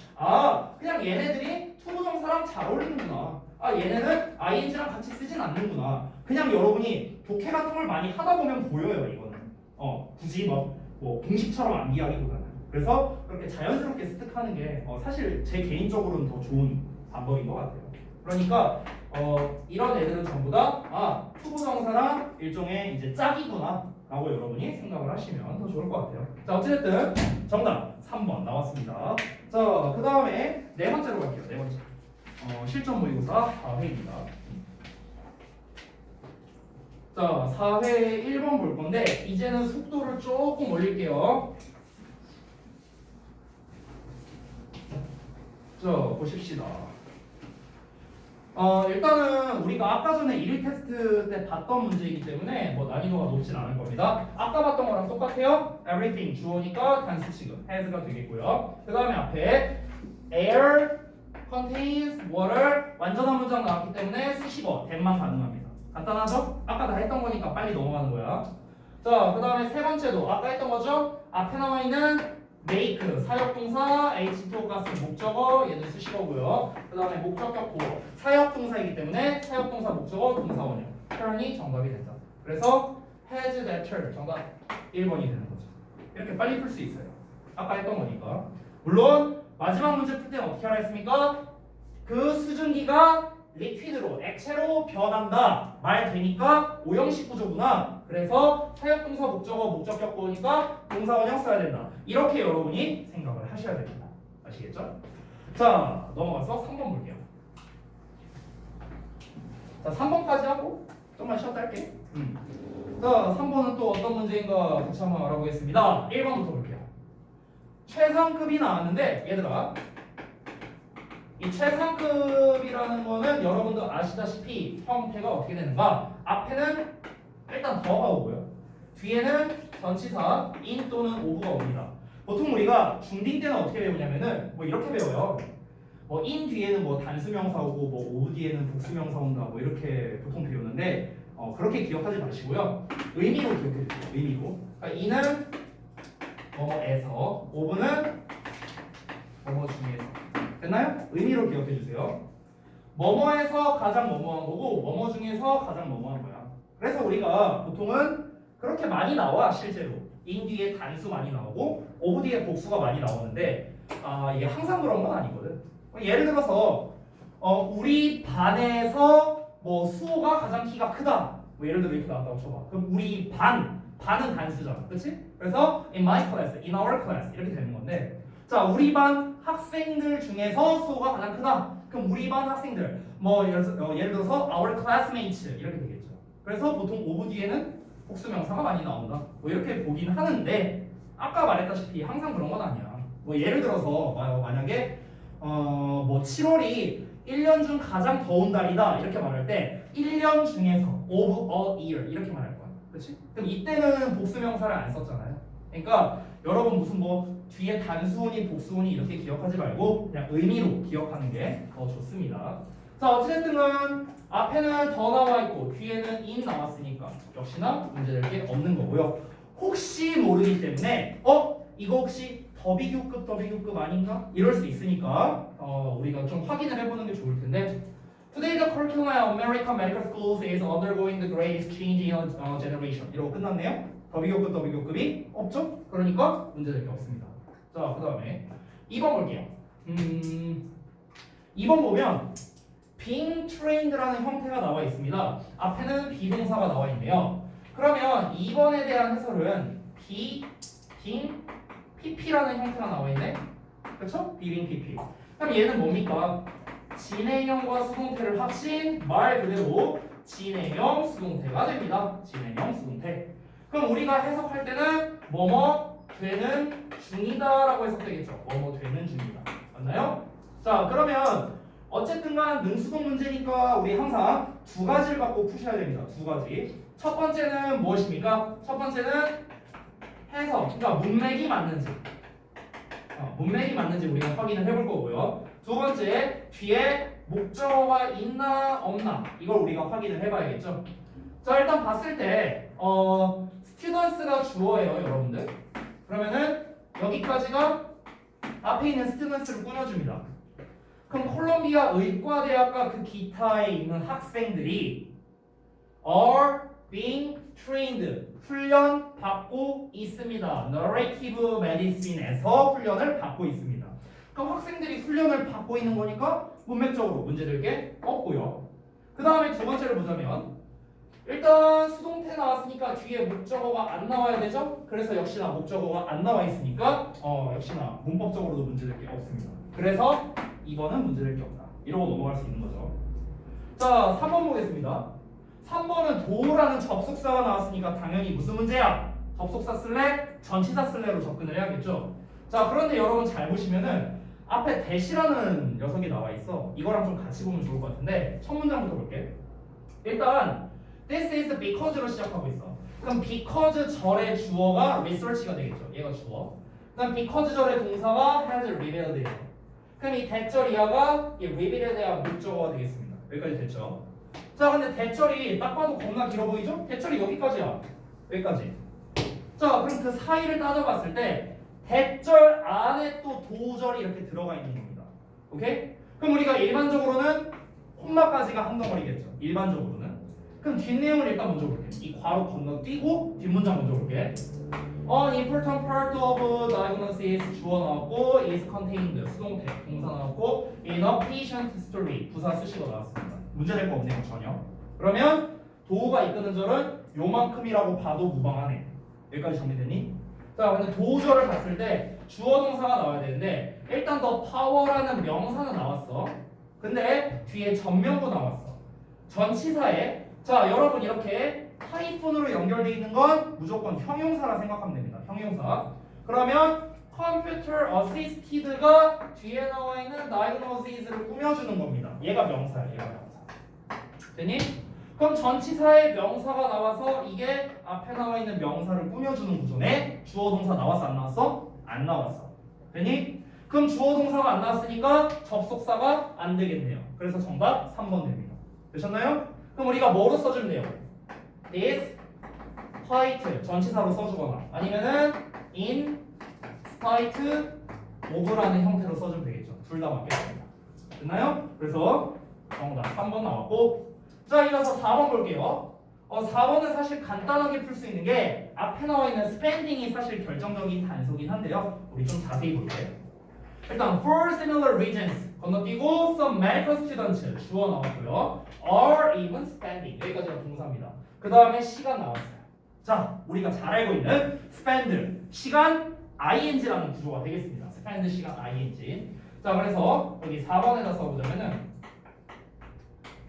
S1: 그냥 얘네들이 투부정사랑 잘 어울리는구나. 얘네는 ing랑 같이 쓰진 않는구나. 그냥 여러분이 독해 같은 걸 많이 하다 보면 보여요 이거는. 굳이 뭐 공식처럼 암기하기보다는. 그래서 그렇게 자연스럽게 습득하는 게 사실 제 개인적으로는 더 좋은 방법인 것 같아요. 그러니까 이런 애들은 전부 다 투부정사랑 일종의 이제 짝이구나 라고 여러분이 생각을 하시면 더 좋을 것 같아요. 자 어쨌든 정답 3번 나왔습니다. 자 그 다음에 네 번째로 갈게요. 네 번째 실전 모의고사 4회입니다. 자 4회 1번 볼 건데 이제는 속도를 조금 올릴게요. 자 보십시다. 일단은 우리가 아까 전에 1일 테스트 때 봤던 문제이기 때문에 뭐 난이도가 높진 않을 겁니다. 아까 봤던 거랑 똑같아요. everything 주어니까 단수 취급 has가 되겠고요. 그 다음에 앞에 air contains water 완전한 문장 나왔기 때문에 수식어 that만 가능합니다. 간단하죠? 아까 다 했던 거니까 빨리 넘어가는 거야. 자, 그 다음에 세 번째도 아까 했던 거죠? 앞에 나와 있는 make 사역동사 H2O 가스 목적어 얘는 수식어고요. 그 다음에 목적격 보어 사역동사이기 때문에 사역동사 목적어 동사원형 turn이 정답이 된다. 그래서 has that turn 정답 1번이 되는 거죠. 이렇게 빨리 풀 수 있어요. 아까 했던 거니까. 물론 마지막 문제 풀 때는 어떻게 하라 했습니까? 그 수증기가 리퀴드로 액체로 변한다 말 되니까 오형식 구조구나. 그래서 사역동사 목적어 목적격 보니까 동사원형 써야 된다. 이렇게 여러분이 생각을 하셔야 됩니다. 아시겠죠? 자 넘어가서 3번 볼게요. 자 3번까지 하고 좀만 쉬었다 할게. 자 3번은 또 어떤 문제인가 같이 한번 알아보겠습니다. 1번부터 볼게요. 최상급이 나왔는데 얘들아 이 최상급이라는 거는 여러분도 아시다시피 형태가 어떻게 되는가? 앞에는 일단 더가 오고요. 뒤에는 전치사 in 또는 of가 옵니다. 보통 우리가 중딩 때는 어떻게 배우냐면은 뭐 이렇게 배워요. 뭐 in 뒤에는 뭐 단수명사 오고 뭐 of 뒤에는 복수명사 온다 뭐 이렇게 보통 배우는데 그렇게 기억하지 마시고요. 의미로 기억해 주세요. 의미로. 그러니까 in은 뭐뭐에서 of는 뭐뭐 중에서. 됐나요? 의미로 기억해 주세요. 뭐뭐에서 가장 뭐뭐한 거고 뭐뭐 중에서 가장 뭐뭐한 거야. 그래서 우리가 보통은 그렇게 많이 나와 실제로 in 뒤에 단수 많이 나오고 of 뒤에 복수가 많이 나오는데 이게 항상 그런 건 아니거든. 예를 들어서 우리 반에서 뭐 수호가 가장 키가 크다. 뭐 예를 들어 이렇게 나왔다고 쳐봐. 그럼 우리 반은 단수잖아, 그렇지? 그래서 in my class, in our class 이렇게 되는 건데. 자, 우리 반 학생들 중에서 수호가 가장 크다. 그럼 우리 반 학생들 뭐 예를 들어서 our classmates 이렇게 되겠죠. 그래서 보통 of 뒤에는 복수명사가 많이 나온다. 뭐 이렇게 보긴 하는데 아까 말했다시피 항상 그런 건 아니야. 뭐 예를 들어서 만약에 뭐 7월이 1년 중 가장 더운 달이다 이렇게 말할 때 1년 중에서 of a year 이렇게 말할 거야. 그렇지? 그럼 이때는 복수명사를 안 썼잖아요. 그러니까 여러분 무슨 뭐 뒤에 단수훈이 복수훈이 이렇게 기억하지 말고 그냥 의미로 기억하는 게 더 좋습니다. 자 어찌됐든 앞에는 더 나와 있고 뒤에는 in 나왔으니까 역시나 문제될 게 없는 거고요. 혹시 모르기 때문에 이거 혹시 더비교급 아닌가? 이럴 수 있으니까 우리가 좀 확인을 해보는 게 좋을 텐데 Today the curriculum at American medical schools is undergoing the greatest change in a generation. 이러고 끝났네요. 더비교급이 없죠? 그러니까 문제될 게 없습니다. 자, 그 다음에 2번 볼게요. 2번 보면 being trained라는 형태가 나와 있습니다. 앞에는 비동사가 나와 있네요. 그러면 2번에 대한 해설은 being pp라는 형태가 나와 있네. 그렇죠? being pp. 그럼 얘는 뭡니까? 진행형과 수동태를 합친 말 그대로 진행형 수동태가 됩니다. 진행형 수동태. 그럼 우리가 해석할 때는 뭐뭐 되는 중이다라고 해석되겠죠. 뭐뭐 되는 중이다. 맞나요? 자, 그러면 어쨌든간 능수동 문제니까 우리 항상 두 가지를 갖고 푸셔야 됩니다. 두 가지. 첫 번째는 무엇입니까? 첫 번째는 해석. 그러니까 문맥이 맞는지. 문맥이 맞는지 우리가 확인을 해볼 거고요. 두 번째, 뒤에 목적어가 있나 없나 이걸 우리가 확인을 해봐야겠죠. 자, 일단 봤을 때 students가 주어예요, 여러분들. 그러면은 여기까지가 앞에 있는 students를 꾸며줍니다. 그럼 콜롬비아 의과대학과 그 기타에 있는 학생들이 are being trained 훈련 받고 있습니다. Narrative Medicine에서 훈련을 받고 있습니다. 그럼 학생들이 훈련을 받고 있는 거니까 문맥적으로 문제될 게 없고요. 그 다음에 두 번째를 보자면 일단 수동태 나왔으니까 뒤에 목적어가 안 나와야 되죠? 그래서 역시나 목적어가 안 나와 있으니까 역시나 문법적으로도 문제될 게 없습니다. 그래서 2번은 문제될 게 없다. 이러고 넘어갈 수 있는 거죠. 자, 3번 보겠습니다. 3번은 도라는 접속사가 나왔으니까 당연히 무슨 문제야? 접속사 쓸래? 전치사 쓸래로 접근을 해야겠죠. 자, 그런데 여러분 잘 보시면은 앞에 that이라는 녀석이 나와 있어. 이거랑 좀 같이 보면 좋을 것 같은데 첫 문장부터 볼게. 일단 this is because로 시작하고 있어. 그럼 because 절의 주어가 research가 되겠죠. 얘가 주어. 그다음 because 절의 동사가 has revealed예요. 그럼 이 that 이하가 이 reveal에 대한 목적어가 되겠습니다. 여기까지 됐죠. 자, 근데 대절이 딱 봐도 겁나 길어 보이죠? 대절이 여기까지야. 여기까지. 자, 그럼 그 사이를 따져봤을 때 대절 안에 또 도절이 이렇게 들어가 있는 겁니다. 오케이? 그럼 우리가 일반적으로는 콤마까지가 한 덩어리겠죠. 일반적으로는. 그럼 뒷내용을 일단 먼저 볼게. 이 괄호 건너뛰고 뒷문장 먼저 볼게. An important part of diagnosis 주어 나왔고 is contained 수동태 동사 나왔고 in a patient history 부사 수식어 나왔습니다. 문제될 거 없네요 전혀. 그러면 도우가 이끄는 절은 요만큼이라고 봐도 무방하네. 여기까지 정리됐니? 자, 근데 도우절을 봤을 때 주어 동사가 나와야 되는데 일단 더 파워라는 명사는 나왔어. 근데 뒤에 전명구 나왔어. 전치사에 자, 여러분 이렇게 하이픈으로 연결되어 있는 건 무조건 형용사라 생각하면 됩니다. 형용사. 그러면 컴퓨터 어시스티드가 뒤에 나와 있는 diagnosis를 꾸며주는 겁니다. 얘가 명사야. 얘가 명사. 되니? 그럼 전치사의 명사가 나와서 이게 앞에 나와 있는 명사를 꾸며주는 구조네. 주어 동사 나왔어 안 나왔어? 안 나왔어. 되니? 그럼 주어 동사가 안 나왔으니까 접속사가 안 되겠네요. 그래서 정답 3번 됩니다. 되셨나요? 그럼 우리가 뭐로 써주면 돼요? This spite 전치사로 써주거나 아니면은 in spite of라는 형태로 써주면 되겠죠. 둘 다 맞겠습니다. 됐나요? 그래서 정답 3번 나왔고 자, 이어서 4번 볼게요. 4번은 사실 간단하게 풀 수 있는 게 앞에 나와 있는 spending이 사실 결정적인 단서긴 한데요. 우리 좀 자세히 볼게요. 일단 for similar reasons 건너뛰고 some medical students 주어 나왔고요. are even spending 여기까지가 동사입니다. 그 다음에 시간 나왔어요. 자, 우리가 잘 알고 있는 spend 시간 ing라는 구조가 되겠습니다. spend 시간 ing. 자, 그래서 여기 4번에다 써보자면은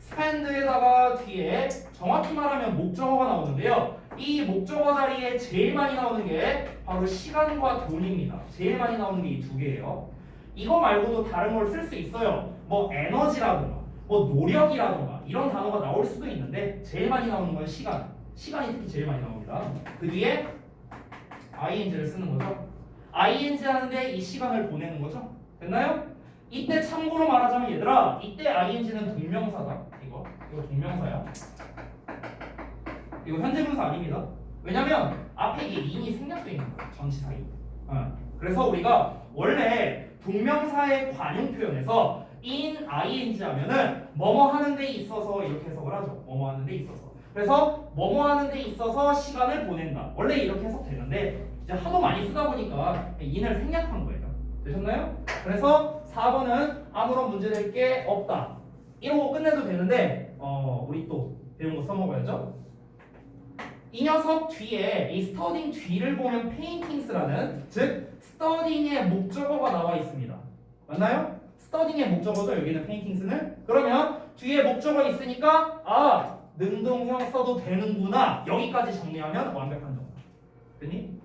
S1: spend에다가 뒤에 정확히 말하면 목적어가 나오는데요. 이 목적어 자리에 제일 많이 나오는 게 바로 시간과 돈입니다. 제일 많이 나오는 게 이 두 개예요. 이거 말고도 다른 걸 쓸 수 있어요. 뭐 에너지라든가 뭐 노력이라든가 이런 단어가 나올 수도 있는데 제일 많이 나오는 건 시간. 시간이 특히 제일 많이 나옵니다. 그 뒤에 ing를 쓰는 거죠. ing 하는데 이 시간을 보내는 거죠. 됐나요? 이때 참고로 말하자면 얘들아, 이때 ing는 동명사다. 이거 동명사야. 이거 현재 분사 아닙니다. 왜냐면 앞에 이게 in이 생략되어 있는 거야. 전치사 in. 그래서 우리가 원래 동명사의 관용 표현에서 in ing 하면은 뭐뭐 하는 데 있어서 이렇게 해석을 하죠. 뭐뭐 하는 데 있어서. 그래서 뭐뭐 하는 데 있어서 시간을 보낸다. 원래 이렇게 해석되는데 이제 하도 많이 쓰다 보니까 in을 생략한 거예요. 되셨나요? 그래서 4번은 아무런 문제될 게 없다. 이러고 끝내도 되는데 우리 또 배운 거 써먹어야죠. 이 녀석 뒤에 이 studying 뒤를 보면 paintings라는 즉 studying의 목적어가 나와 있습니다. 맞나요? studying의 목적어죠. 여기는 paintings는. 그러면 뒤에 목적어 있으니까 아 능동형 써도 되는구나. 여기까지 정리하면 완벽한 정답. 됐니?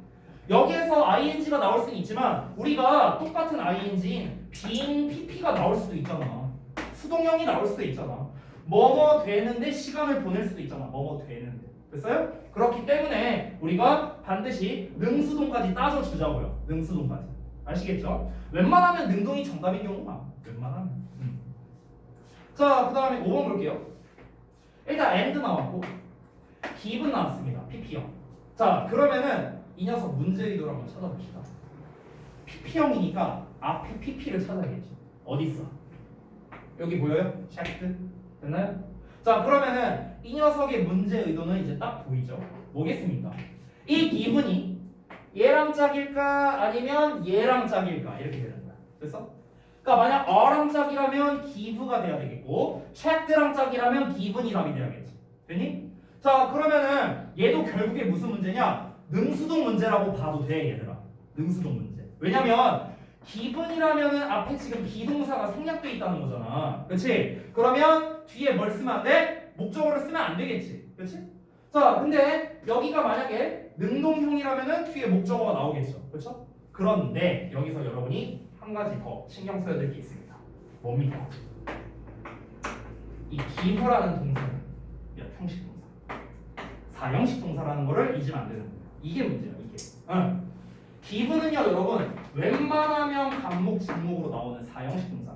S1: 여기에서 ing가 나올 수는 있지만 우리가 똑같은 ing인 being pp가 나올 수도 있잖아. 수동형이 나올 수도 있잖아. 뭐뭐 되는데 시간을 보낼 수도 있잖아. 뭐뭐 되는데. 됐어요? 그렇기 때문에 우리가 반드시 능수동까지 따져주자고요. 능수동까지. 아시겠죠? 웬만하면 능동이 정답인 경우가 많아. 웬만하면. 자, 그 다음에 5번 볼게요. 일단 and 나왔고 given 나왔습니다. pp형. 자, 그러면은 이 녀석 문제 의도를 한번 찾아봅시다. pp형이니까 앞에 pp를 찾아야겠죠. 어디 있어? 여기 보여요? checked? 됐나요? 자, 그러면은 이 녀석의 문제 의도는 이제 딱 보이죠? 뭐겠습니까? 이 기분이 얘랑 짝일까 아니면 얘랑 짝일까 이렇게 되는 거야. 됐어? 그러니까 만약 어랑 짝이라면 기브가 돼야 되겠고 checked랑 짝이라면 기분이 답이 돼야겠지. 됐니? 자, 그러면은 얘도 결국에 무슨 문제냐? 능수동 문제라고 봐도 돼, 얘들아. 능수동 문제. 왜냐면 기분이라면은 앞에 지금 비동사가 생략돼 있다는 거잖아. 그렇지? 그러면 뒤에 뭘 쓰면 안 돼? 목적어를 쓰면 안 되겠지. 그렇지? 자, 근데 여기가 만약에 능동형이라면은 뒤에 목적어가 나오겠죠. 그렇죠? 그런데 여기서 여러분이 한 가지 더 신경 써야 될 게 있습니다. 뭡니까? 이 기브라는 동사는 몇 형식 동사? 4형식 동사라는 거를 잊으면 안 되는 거예요. 이게 문제야, 이게. 기브는요, 여러분, 웬만하면 간목, 직목으로 나오는 4형식 동사입니다.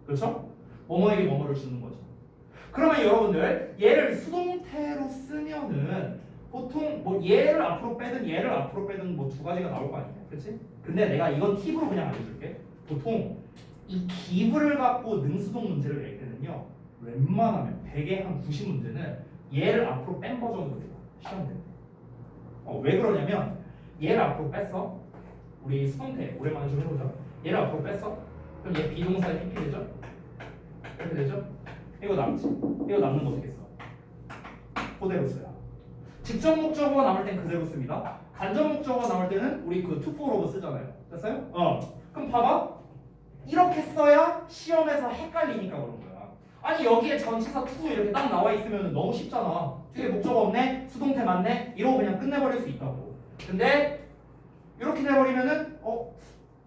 S1: 그렇죠? 뭐뭐에게 뭐뭐를 주는 거죠. 그러면 여러분들 얘를 수동태로 쓰면은 보통 뭐 얘를 앞으로 빼든 얘를 앞으로 빼든 뭐 두 가지가 나올 거 아니야, 그렇지? 근데 내가 이건 팁으로 그냥 알려줄게. 보통 이 기브를 갖고 능수동 문제를 낼 때는요, 웬만하면 100에 한 90문제는 얘를 앞으로 뺀 버전으로 돼요. 시험 때. 왜 그러냐면 얘를 앞으로 뺐어. 우리 수동태 오랜만에 좀 해보자. 얘를 앞으로 뺐어. 그럼 얘 비동사에 PP 되죠? 이렇게 되죠? 이거 남지. 이거 남는 거 어떻게 써? 그대로 써요. 직접 목적어가 남을 땐 그대로 씁니다. 간접 목적어가 나올 때는 우리 그 to for of 쓰잖아요. 됐어요? 그럼 봐봐. 이렇게 써야 시험에서 헷갈리니까 그런 거야. 아니 여기에 전치사 to 이렇게 딱 나와 있으면 너무 쉽잖아. 뒤에 목적어 없네? 수동태 맞네? 이러고 그냥 끝내버릴 수 있다고. 근데 이렇게 돼버리면은 이거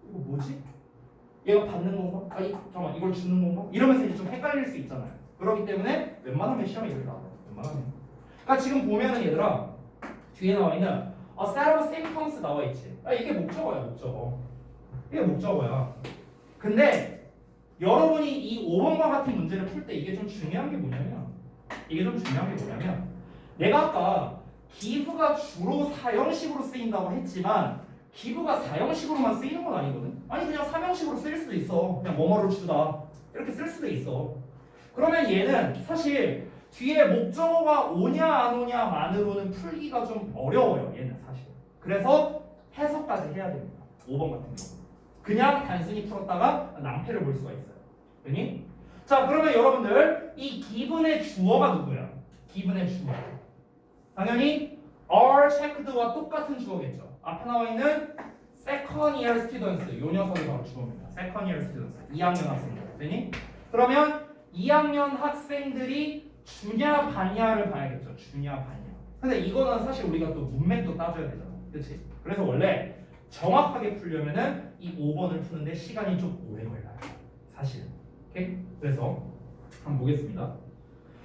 S1: 뭐지? 얘가 받는 건가? 아니 잠깐만 이걸 주는 건가? 이러면서 이제 좀 헷갈릴 수 있잖아요. 그렇기 때문에 웬만하면 시험에 이렇게 나와요. 웬만하면. 그러니까 지금 보면은 얘들아 뒤에 나와 있는 a set of symptoms 나와 있지. 이게 목적어야, 목적어. 이게 목적어야. 근데 여러분이 이 5번과 같은 문제를 풀 때 이게 좀 중요한 게 뭐냐면 내가 아까 기브가 주로 4형식으로 쓰인다고 했지만 기브가 4형식으로만 쓰이는 건 아니거든. 아니 그냥 3형식으로 쓰일 수도 있어. 그냥 뭐뭐를 주다 이렇게 쓸 수도 있어. 그러면 얘는 사실 뒤에 목적어가 오냐 안 오냐만으로는 풀기가 좀 어려워요. 얘는 사실. 그래서 해석까지 해야 됩니다. 5번 같은 경우. 그냥 단순히 풀었다가 낭패를 볼 수가 있어요. 그니? 자, 그러면 여러분들 이 기분의 주어가 누구야? 기분의 주어. 당연히 are checked와 똑같은 주어겠죠. 앞에 나와 있는 second year students. 요 녀석이 바로 주어입니다. second year students. 2학년 학생들. 되니? 그러면 2학년 학생들이 주냐 반냐를 봐야겠죠. 주냐 반냐. 근데 이거는 사실 우리가 또 문맥도 따져야 되잖아. 그렇지? 그래서 원래 정확하게 풀려면은 이 5번을 푸는데 시간이 좀 오래 걸려요. 사실. 오케이? 그래서 한번 보겠습니다.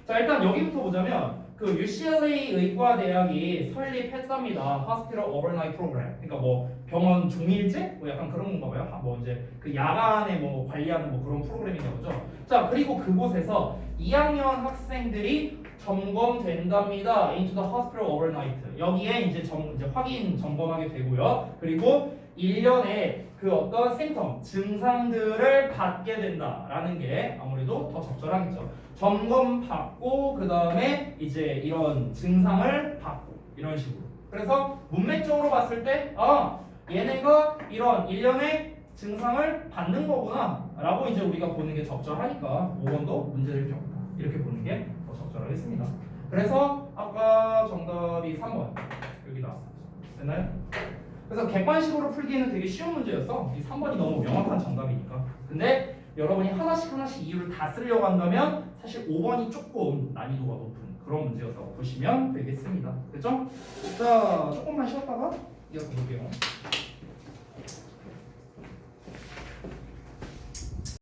S1: 자, 일단 여기부터 보자면 그 UCLA 의과대학이 설립했답니다. Hospital Overnight Program. 그러니까 뭐 병원 종일제? 뭐 약간 그런 건가 봐요. 뭐 이제 그 야간에 뭐 관리하는 뭐 그런 프로그램인가 보죠. 자, 그리고 그곳에서 2학년 학생들이 점검된답니다. Into the Hospital Overnight. 여기에 이제 이제 확인 점검하게 되고요. 그리고 1년에 그 어떤 심텀, 증상들을 받게 된다라는 게 아무래도 더 적절하겠죠. 점검 받고 그 다음에 이제 이런 증상을 받고 이런 식으로. 그래서 문맥적으로 봤을 때 얘네가 이런 1년의 증상을 받는 거구나 라고 이제 우리가 보는 게 적절하니까 5번도 문제될 경우다 이렇게 보는 게 더 적절하겠습니다. 그래서 아까 정답이 3번 여기 나왔어요. 됐나요? 그래서 객관식으로 풀기에는 되게 쉬운 문제였어. 이 3번이 너무 명확한 정답이니까. 근데 여러분이 하나씩 이유를 다 쓰려고 한다면 사실 5번이 조금 난이도가 높은 그런 문제였다고 보시면 되겠습니다. 됐죠? 자, 조금만 쉬었다가 이어서 볼게요.